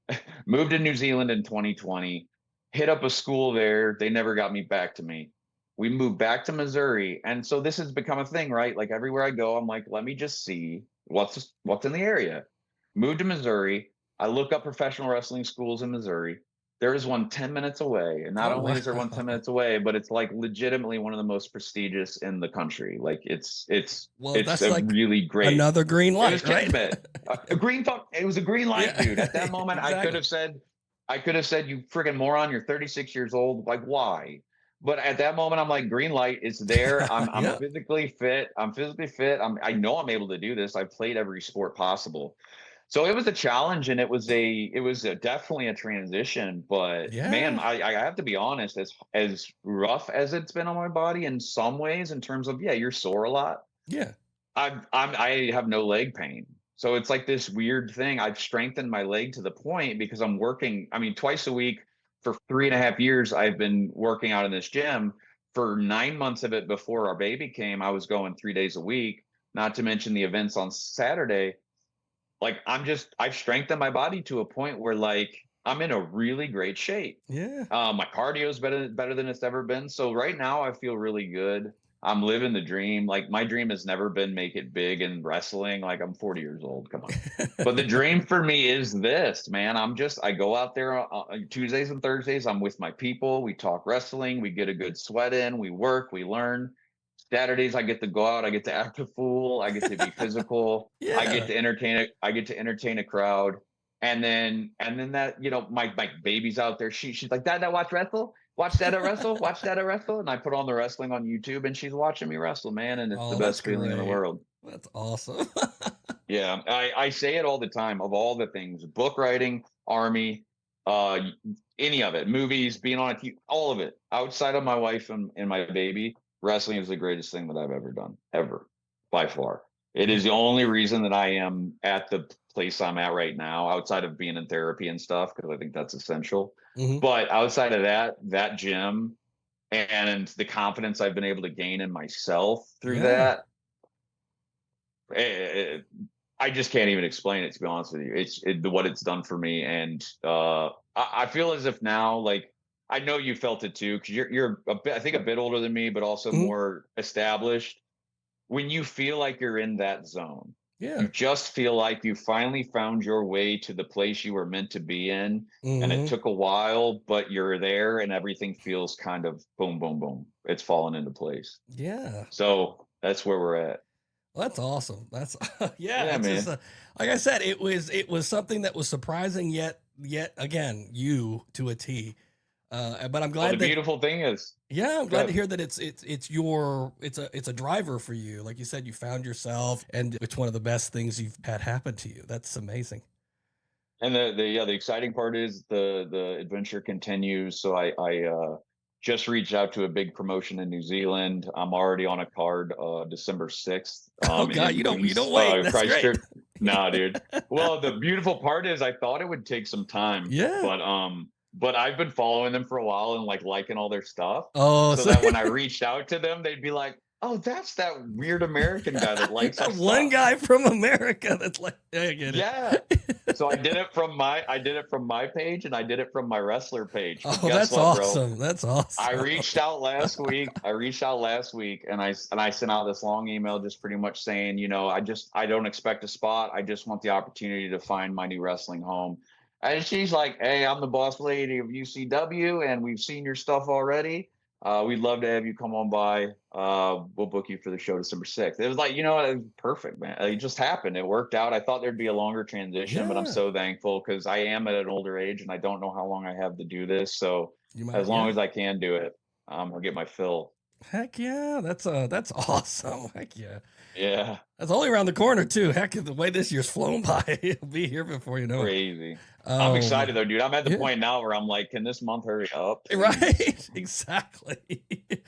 Moved to New Zealand in 2020. Hit up a school there. They never got me back to me. We moved back to Missouri, and so this has become a thing, right? Like everywhere I go, I'm like, let me just see what's in the area. Moved to Missouri. I look up professional wrestling schools in Missouri. There is one 10 minutes away. And not Oh only is there one 10 wow. minutes away, but it's like legitimately one of the most prestigious in the country. Like Well, it's that's a like really great. another green It was light, right? kismet. A green fuck. It was a green light, Yeah. dude. At that moment, Exactly. I could have said, you friggin' moron, you're 36 years old. Like, why? But at that moment, I'm like, green light is there. I'm Yep. physically fit. I'm physically fit. I know I'm able to do this. I've played every sport possible. So it was a challenge, and definitely a transition. But man, Yeah. I have to be honest, as rough as it's been on my body in some ways, in terms of yeah, you're sore a lot. Yeah. I have no leg pain. So it's like this weird thing. I've strengthened my leg to the point because I'm working, I mean, twice a week for 3.5 years. I've been working out in this gym. For 9 months of it before our baby came, I was going 3 days a week, not to mention the events on Saturday. Like I've strengthened my body to a point where like I'm in a really great shape. Yeah. My cardio is better than it's ever been. So right now I feel really good. I'm living the dream. Like my dream has never been make it big in wrestling. Like I'm 40 years old. Come on. But the dream for me is this, man. I go out there on Tuesdays and Thursdays. I'm with my people. We talk wrestling. We get a good sweat in. We work. We learn. Saturdays, I get to go out. I get to act a fool. I get to be physical. I get Yeah. to entertain it. I get to entertain a crowd. And then that, my baby's out there. She's like, Dad, I watch wrestle. Watch Dada wrestle, watch Dada wrestle. And I put on the wrestling on YouTube and she's watching me wrestle, man. And it's the Oh, that's best feeling in the great. world. That's awesome. Yeah, I say it all the time. Of all the things, book writing, army, uh, any of it, movies, being on a TV, all of it. Outside of my wife and my baby, wrestling is the greatest thing that I've ever done, ever, by far. It is the only reason that I am at the place I'm at right now, outside of being in therapy and stuff, because I think that's essential. Hmm. But outside of that, that gym and the confidence I've been able to gain in myself through Yeah. that, it, I just can't even explain it, to be honest with you. What it's done for me, and I feel as if now, like, I know you felt it too, because you're a bit, I think, a bit older than me, but also Hmm. more established. When you feel like you're in that zone, Yeah. you just feel like you finally found your way to the place you were meant to be in, and it Hmm. took a while, but you're there, and everything feels kind of boom, boom, boom. It's fallen into place. Yeah. So that's where we're at. Well, that's awesome. That's yeah. Yeah, It's just man. like I said, it was something that was surprising yet again you to a T. But I'm Well, the glad that beautiful thing is, yeah, I'm glad to good. hear that it's a driver for you. Like you said, you found yourself, and it's one of the best things you've had happen to you. That's amazing. And the exciting part is the adventure continues. So I just reached out to a big promotion in New Zealand. I'm already on a card December 6th Oh God, in you don't wait. That's great. Christchurch. Nah, dude. Well, the beautiful part is I thought it would take some time, Yeah. but I've been following them for a while and like liking all their stuff, Oh, so so that when I reached out to them, they'd be like, "Oh, that's that weird American guy that likes our that one stuff." guy from America that's like, yeah, I get Yeah. it. So I did it from my page and I did it from my wrestler page. But Oh, guess that's what, bro? awesome. That's I awesome. reached out last week. I reached out last week and I sent out this long email just pretty much saying, I don't expect a spot. I just want the opportunity to find my new wrestling home. And she's like, "Hey, I'm the boss lady of UCW and we've seen your stuff already. We'd love to have you come on by. We'll book you for the show December 6th." It was like, it was perfect, man. It just happened. It worked out. I thought there'd be a longer transition, but I'm Yeah, so thankful because I am at an older age and I don't know how long I have to do this. So you as might. long Yeah. as I can do it, I'll get my fill. Heck yeah, that's awesome. Heck yeah. Yeah, That's only around the corner too. Heck, the way this year's flown by, it'll be here before you know it. crazy. I'm Oh excited man. though, dude. I'm at the Yeah. point now where I'm like, can this month hurry up, please? Right. Exactly.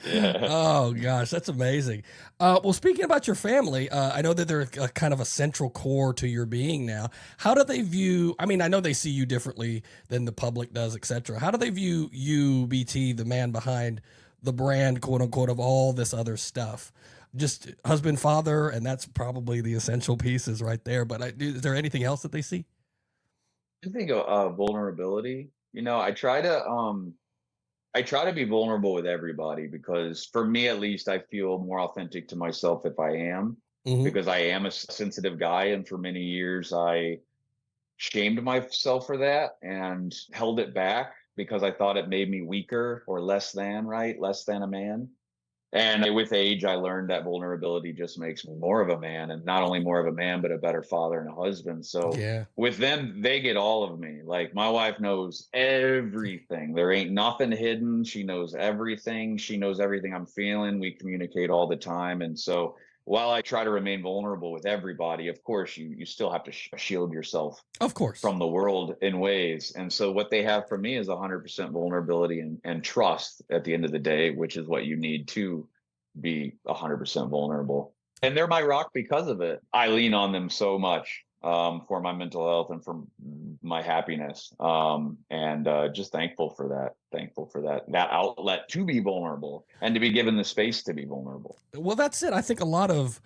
Yeah. Oh gosh, that's amazing. Well, speaking about your family, I know that they're a kind of a central core to your being now. How do they view? I mean, I know they see you differently than the public does, etc. How do they view you, BT, the man behind the brand, quote unquote, of all this other stuff? Just husband, father, and that's probably the essential pieces right there. But is there anything else that they see? I think vulnerability. I try to be vulnerable with everybody because for me at least I feel more authentic to myself if I am, Hmm. because I am a sensitive guy and for many years I shamed myself for that and held it back because I thought it made me weaker or less than, right? Less than a man. And with age, I learned that vulnerability just makes me more of a man, and not only more of a man, but a better father and a husband. So Yeah. with them, they get all of me. Like my wife knows everything. There ain't nothing hidden. She knows everything. She knows everything I'm feeling. We communicate all the time. And so while I try to remain vulnerable with everybody, of course, you still have to shield yourself Of course. from the world in ways. And so what they have from me is 100% vulnerability and trust at the end of the day, which is what you need to be 100% vulnerable. And they're my rock because of it. I lean on them so much for my mental health and for my happiness. And just thankful for that. Thankful for that outlet to be vulnerable and to be given the space to be vulnerable. Well, that's it. I think a lot of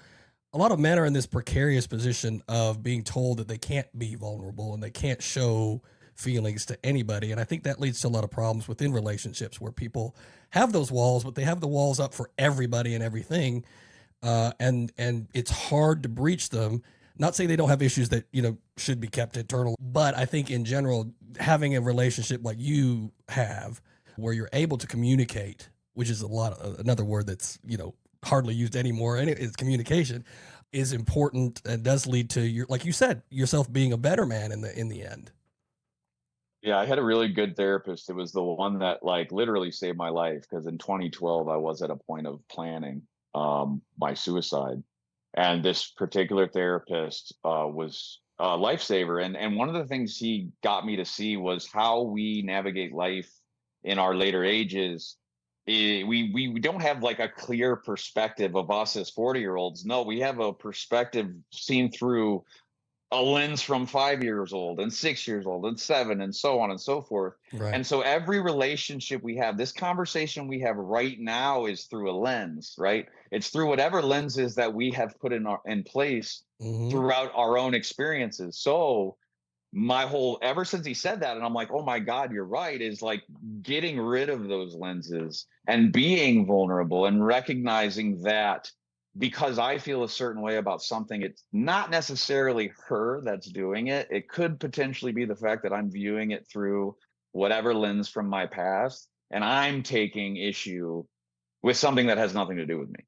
men are in this precarious position of being told that they can't be vulnerable and they can't show feelings to anybody. And I think that leads to a lot of problems within relationships where people have those walls, but they have the walls up for everybody and everything. And it's hard to breach them. Not saying they don't have issues that should be kept internal, but I think in general, having a relationship like you have, where you're able to communicate, which is another word that's hardly used anymore, and it's communication, is important and does lead to your, like you said, yourself being a better man in the end. Yeah, I had a really good therapist. It was the one that like literally saved my life because in 2012 I was at a point of planning my suicide. And this particular therapist was a lifesaver. And one of the things he got me to see was how we navigate life in our later ages. We don't have like a clear perspective of us as 40-year-olds. No, we have a perspective seen through a lens from 5 years old and 6 years old and seven and so on and so forth. Right. And so every relationship we have, this conversation we have right now is through a lens, right? It's through whatever lenses that we have put in place Hmm. throughout our own experiences. So my whole ever since he said that, and I'm like, oh my God, you're right, is like getting rid of those lenses and being vulnerable and recognizing that because I feel a certain way about something, it's not necessarily her that's doing it. It could potentially be the fact that I'm viewing it through whatever lens from my past, and I'm taking issue with something that has nothing to do with me.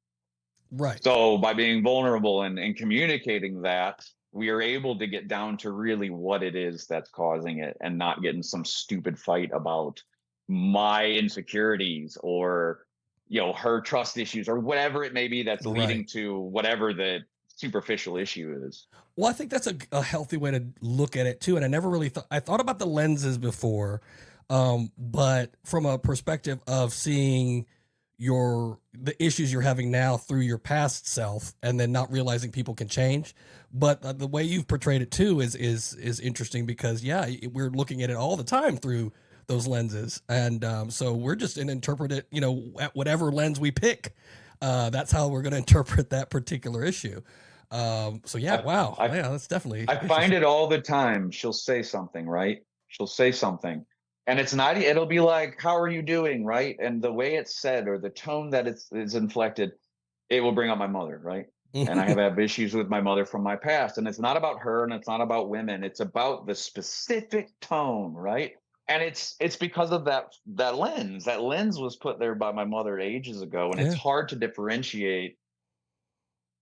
Right. So by being vulnerable and communicating that, we are able to get down to really what it is that's causing it and not get in some stupid fight about my insecurities or her trust issues or whatever it may be that's Right. leading to whatever the superficial issue is. Well, I think that's a healthy way to look at it too. And I never really thought, I thought about the lenses before, but from a perspective of seeing the issues you're having now through your past self, and then not realizing people can change. But the way you've portrayed it too is interesting because yeah, we're looking at it all the time through those lenses, and so we're just in interpret it, at whatever lens we pick. That's how we're going to interpret that particular issue. So yeah, I, wow, I yeah, that's definitely I find interesting. it all the time. She'll say something, right? She'll say something. And it's not, it'll be like, how are you doing? Right. And the way it's said or the tone that is inflected, it will bring up my mother, right? And I have issues with my mother from my past. And it's not about her and it's not about women. It's about the specific tone, right? And it's because of that lens. That lens was put there by my mother ages ago. And it's Yeah, hard to differentiate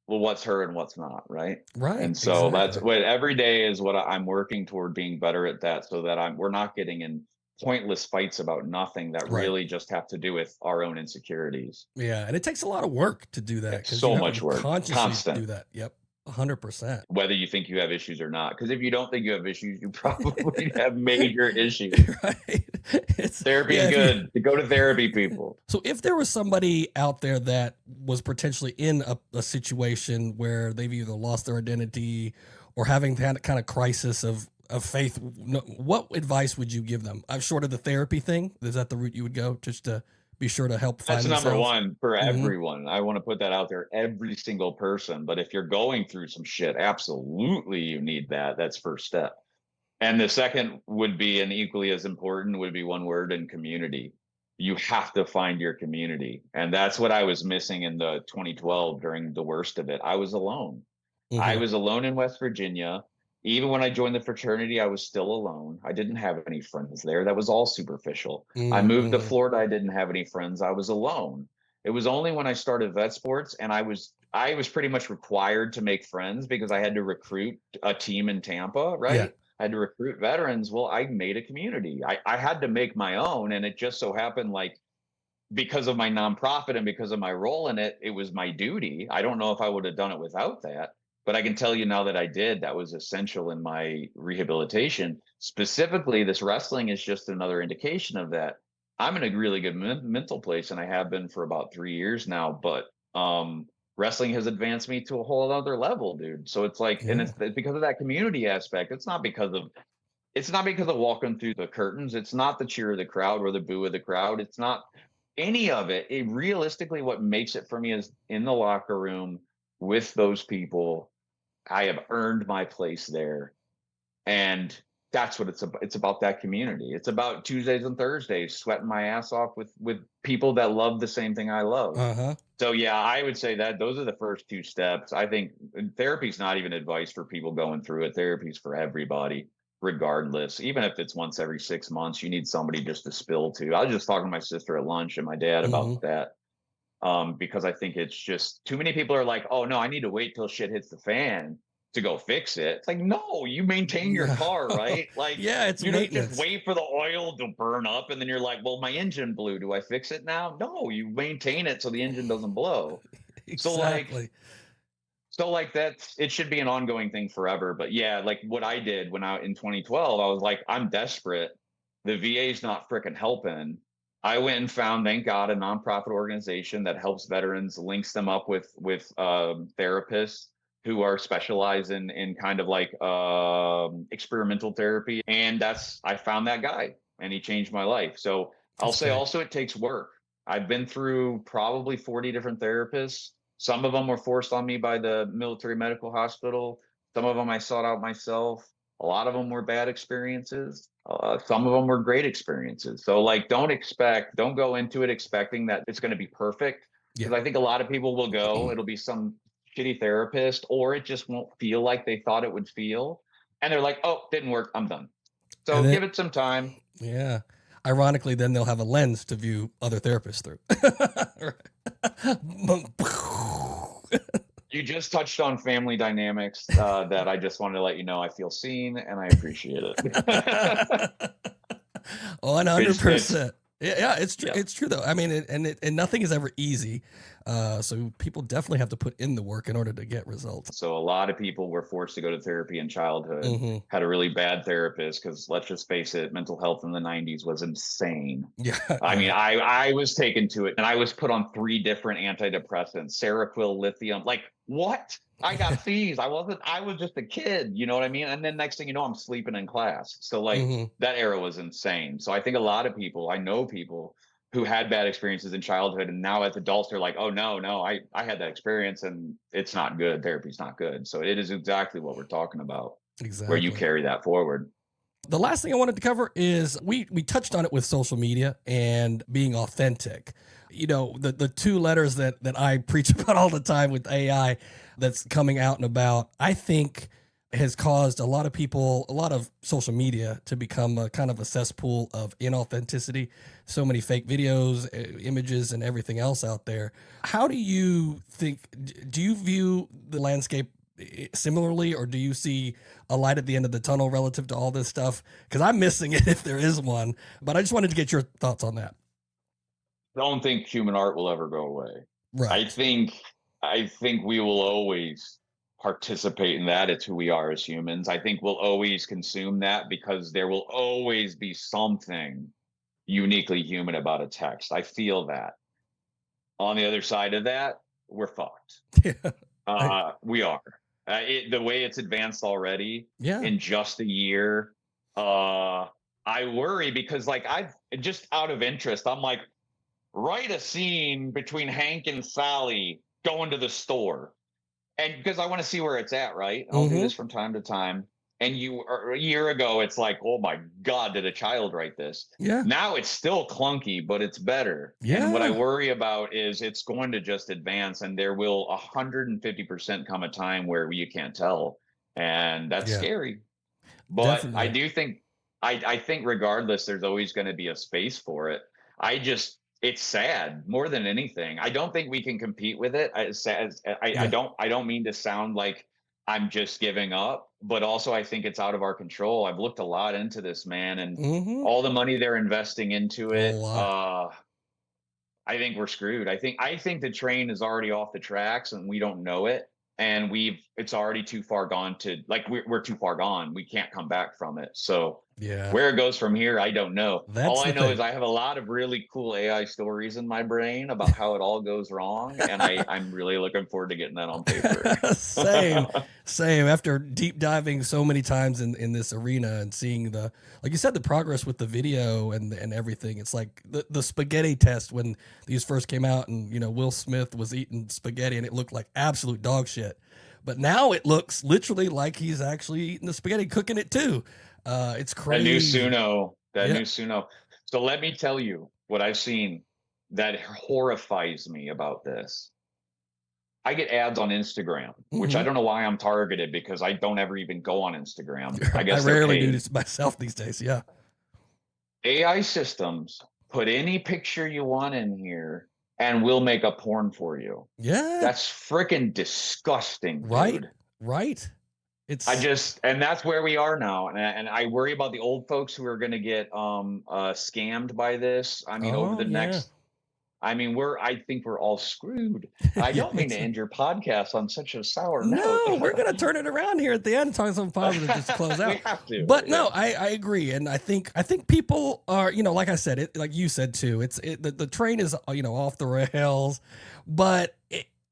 well what's her and what's not, right? right, And so that's exactly. what every day is what I'm working toward being better at that so that we're not getting in pointless fights about nothing that Right. really just have to do with our own insecurities. Yeah, and it takes a lot of work to do that It's because you so have much to work, consciously do constant, that. Yep, 100%. whether you think you have issues or not. Because if you don't think you have issues, you probably have major issues. Right. It's Therapy is yeah. If you good. To go to therapy, people. So if there was somebody out there that was potentially in a situation where they've either lost their identity or having that kind of crisis of faith, what advice would you give them? I'm short of the therapy thing. Is that the route you would go just to be sure to help That's find number themselves? one for Hmm. everyone. I want to put that out there, every single person. But if you're going through some shit, absolutely you need that. That's first step. And the second would be, and equally as important, would be one word in community. You have to find your community. And that's what I was missing in the 2012 during the worst of it. I was alone. I Hmm. was alone in West Virginia. Even when I joined the fraternity, I was still alone. I didn't have any friends there. That was all superficial. I moved to Hmm. Florida. I didn't have any friends. I was alone. It was only when I started vet sports and I was pretty much required to make friends because I had to recruit a team in Tampa, Yeah. right? I had to recruit veterans. Well, I made a community. I had to make my own. And it just so happened like because of my nonprofit and because of my role in it, it was my duty. I don't know if I would have done it without that, but I can tell you now that I did, that was essential in my rehabilitation. Specifically, this wrestling is just another indication of that. I'm in a really good mental place, and I have been for about 3 years now. But wrestling has advanced me to a whole other level, dude. So it's like, and Yeah. it's because of that community aspect. It's not because of walking through the curtains. It's not the cheer of the crowd or the boo of the crowd. It's not any of it. Realistically, what makes it for me is in the locker room with those people. I have earned my place there. And that's what it's about. It's about that community. It's about Tuesdays and Thursdays, sweating my ass off with people that love the same thing I love. Uh-huh. So yeah, I would say that those are the first two steps. I think therapy's not even advice for people going through it. Therapy's for everybody, regardless. Even if it's once every 6 months, you need somebody just to spill to. I was just talking to my sister at lunch and my dad Hmm. about that. Because I think it's just too many people are like, oh no, I need to wait till shit hits the fan. to go fix it. It's like, no, you maintain your No. car, right? Like, Yeah, it's you don't just maintenance. wait for the oil to burn up and then you're like, well, my engine blew. Do I fix it now? No, you maintain it so the engine doesn't blow. So like, Exactly. that's it should be an ongoing thing forever. But yeah, like what I did when I in 2012, I was like, I'm desperate. The VA's not freaking helping. I went and found, thank God, a nonprofit organization that helps veterans, links them up with therapists who are specialized in kind of like experimental therapy. And that's I found that guy, and he changed my life. So I'll That's say great. also it takes work. I've been through probably 40 different therapists. Some of them were forced on me by the military medical hospital. Some of them I sought out myself. A lot of them were bad experiences. Some of them were great experiences. So, like, don't go into it expecting that it's going to be perfect. Yeah. Because I think a lot of people will go, it'll be some shitty therapist, or it just won't feel like they thought it would feel. And they're like, oh, didn't work. I'm done. And So, then, give it some time. yeah. Ironically, then they'll have a lens to view other therapists through. You just touched on family dynamics that I just wanted to let you know I feel seen and I appreciate it. 'Cause it's, 100%. Yeah, it's true. yeah. It's true though. I mean, and nothing is ever easy. So people definitely have to put in the work in order to get results. So a lot of people were forced to go to therapy in childhood, Hmm. had a really bad therapist because let's just face it, mental health in the 90s was insane. Yeah, I mean, yeah. I was taken to it and I was put on 3 different antidepressants, Seroquel, lithium. Like, what? I got C's. I was just a kid, you know what I mean? And then next thing you know, I'm sleeping in class. So like Hmm. that era was insane. So I think a lot of people, I know people who had bad experiences in childhood and now as adults they're like, oh no, I had that experience and it's not good. Therapy's not good. So it is exactly what we're talking about, where you Exactly. carry that forward. The last thing I wanted to cover is we touched on it with social media and being authentic. You know, the two letters that I preach about all the time with AI that's coming out and about, I think has caused a lot of people, a lot of social media to become a kind of a cesspool of inauthenticity. So many fake videos, images, and everything else out there. How do you think, do you view the landscape similarly, or do you see a light at the end of the tunnel relative to all this stuff? Because I'm missing it if there is one. But I just wanted to get your thoughts on that. Don't think human art will ever go away. I Right. think I think we will always participate in that. It's who we are as humans. I think we'll always consume that because there will always be something uniquely human about a text. I feel that. On the other side of that, we're fucked. Yeah. I, We are. The way it's advanced already yeah. in just a year, uh, I worry because, like, I've just out of interest, I'm like, write a scene between Hank and Sally going to the store. And because I want to see where it's at, right? I'll do Mm-hmm. this from time to time. And a year ago, it's like, oh my God, did a child write this? Yeah. Now it's still clunky, but it's better. And what I Yeah. worry about is it's going to just advance, and there will 150% come a time where you can't tell. And that's Yeah. scary. But I Definitely. do think I think regardless, there's always going to be a space for it. It's sad more than anything. I don't think we can compete with it. Yeah. I don't mean to sound like I'm just giving up, but also I think it's out of our control. I've looked a lot into this, man, and Mm-hmm. all the money they're investing into A it. lot. I think we're screwed. I think the train is already off the tracks and we don't know it. And it's already too far gone to like we're too far gone. We can't come back from it. So Yeah. where it goes from here, I don't know. All That's I the know is thing. I have a lot of really cool AI stories in my brain about how it all goes wrong. And I'm really looking forward to getting that on paper. Same, same. After deep diving so many times in this arena and seeing the, like you said, the progress with the video and everything. It's like the spaghetti test when these first came out, and Will Smith was eating spaghetti and it looked like absolute dog shit. But now it looks literally like he's actually eating the spaghetti, cooking it too. It's That new crazy. Suno, that Yeah. new Suno. So let me tell you what I've seen that horrifies me about this. I get ads on Instagram, which I Hmm. don't know why I'm targeted because I don't ever even go on Instagram. I I guess they're rarely do paid. this myself these days. Yeah. AI systems put any picture you want in here and we'll make a porn for you. Yeah. That's freaking disgusting, Right. dude. Right. And that's where we are now. And I worry about the old folks who are going to get scammed by this. I mean, over Oh the yeah. next, I think we're all screwed. I Yeah, don't mean to end your podcast on such a sour note. no, we're gonna turn it around here at the end, talking something positive just to close We out. have to. But Yeah. no, I agree, and I think people are, like I said, like you said too. The train is off the rails, but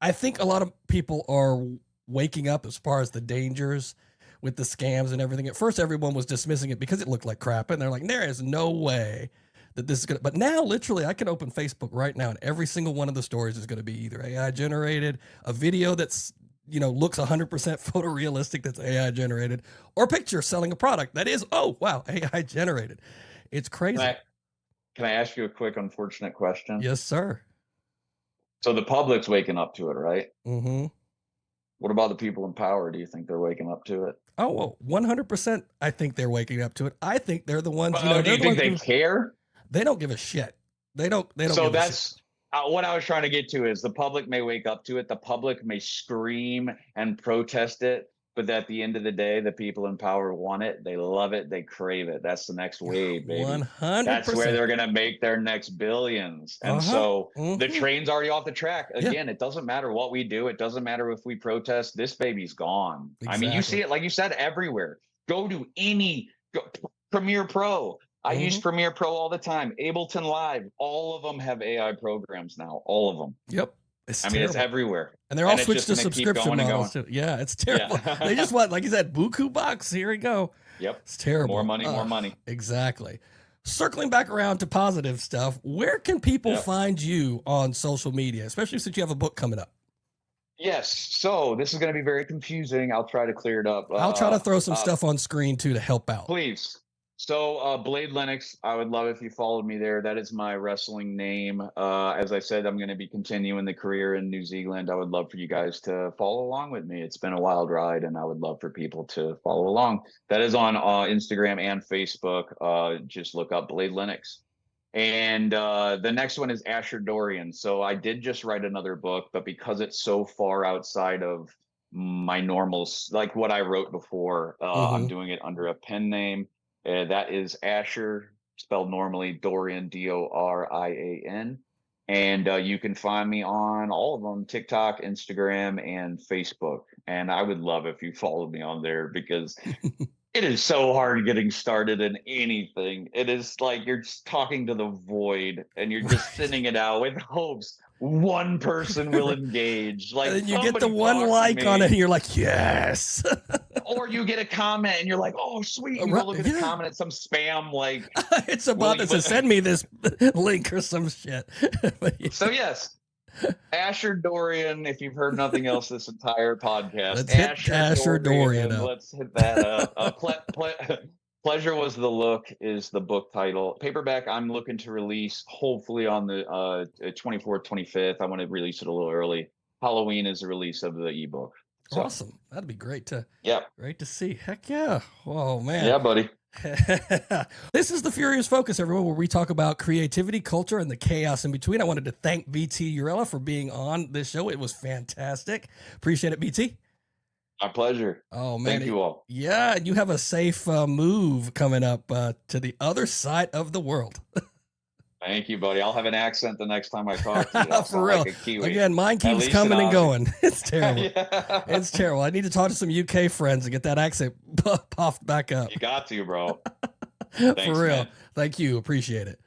I think a lot of people are waking up as far as the dangers with the scams and everything. At first, everyone was dismissing it because it looked like crap, and they're like, there is no way that this is gonna. But now, literally, I can open Facebook right now, and every single one of the stories is going to be either AI generated, a video that's looks 100% photorealistic that's AI generated, or a picture selling a product that is, oh wow, AI generated. It's Can crazy. can I ask you a quick unfortunate question? Yes, sir. So the public's waking up to it, right? Mm-hmm. What about the people in power? Do you think they're waking up to it? Oh well, 100%. I think they're waking up to it. I think they're the ones. Oh, do They're you the think ones they who care? they don't give a shit. They don't. They don't So give a shit. that's what I was trying to get to is the public may wake up to it. The public may scream and protest it, but at the end of the day, the people in power want it. They love it. They crave it. That's the next wave, baby. That's where 100%. they're going to make their next billions. And Uh-huh. so the Mm-hmm. train's already off the track. Yeah. Again, it doesn't matter what we do. It doesn't matter if we protest. This baby's gone. I mean, you see Exactly. it, like you said, everywhere. Go to Premiere Pro. I use Mm-hmm. Premiere Pro all the time. Ableton Live, all of them have AI programs now. All of them. Yep. It's I mean, it's terrible. everywhere. And they're all And it's switched just to going to keep subscription going and models going. too. Yeah, it's terrible. Yeah. They just want, like you said, buku bucks. Here we go. Yep. It's terrible. More money, more money. Exactly. Circling back around to positive stuff, where can people Yep. find you on social media, especially since you have a book coming up? Yes. So this is going to be very confusing. I'll try to clear it up. I'll try to throw some stuff on screen too to help out. Please. So Blade Linux, I would love if you followed me there. That is my wrestling name. As I said, I'm going to be continuing the career in New Zealand. I would love for you guys to follow along with me. It's been a wild ride, and I would love for people to follow along. That is on Instagram and Facebook. Just look up Blade Linux. And the next one is Asher Dorian. So I did just write another book, but because it's so far outside of my normals, like what I wrote before, I'm doing it under a pen name. That is Asher, spelled normally, Dorian, Dorian. And you can find me on all of them, TikTok, Instagram, and Facebook. And I would love if you followed me on there because it is so hard getting started in anything. It is like you're just talking to the void and you're just sending it out with hopes one person will engage. Like, and then you get the somebody one talk to like on me. it and you're like, yes. Or you get a comment and you're like, oh, sweet. You go look at the comment, it's some spam like. It's about to send me this link or some shit. But yeah. So yes, Asher Dorian. If you've heard nothing else this entire podcast, Let's hit Asher Dorian up. Let's hit that up. Pleasure Was the Look is the book title. Paperback, I'm looking to release hopefully on the 24th, 25th. I want to release it a little early. Halloween is the release of the ebook. So, awesome. That'd be great to great to see. Heck yeah. Oh man. Yeah, buddy. This is the Furious Focus, everyone, where we talk about creativity, culture, and the chaos in between. I wanted to thank BT Urruella for being on this show. It was fantastic. Appreciate it, BT. My pleasure. Oh man. Thank you all. Yeah, and you have a safe move coming up to the other side of the world. Thank you, buddy. I'll have an accent the next time I talk to you. For real. Like a Kiwi. Again, mine keeps coming and going. It's terrible. Yeah. It's terrible. I need to talk to some UK friends and get that accent puffed back up. You got to, bro. Thanks, for real. man. Thank you. Appreciate it.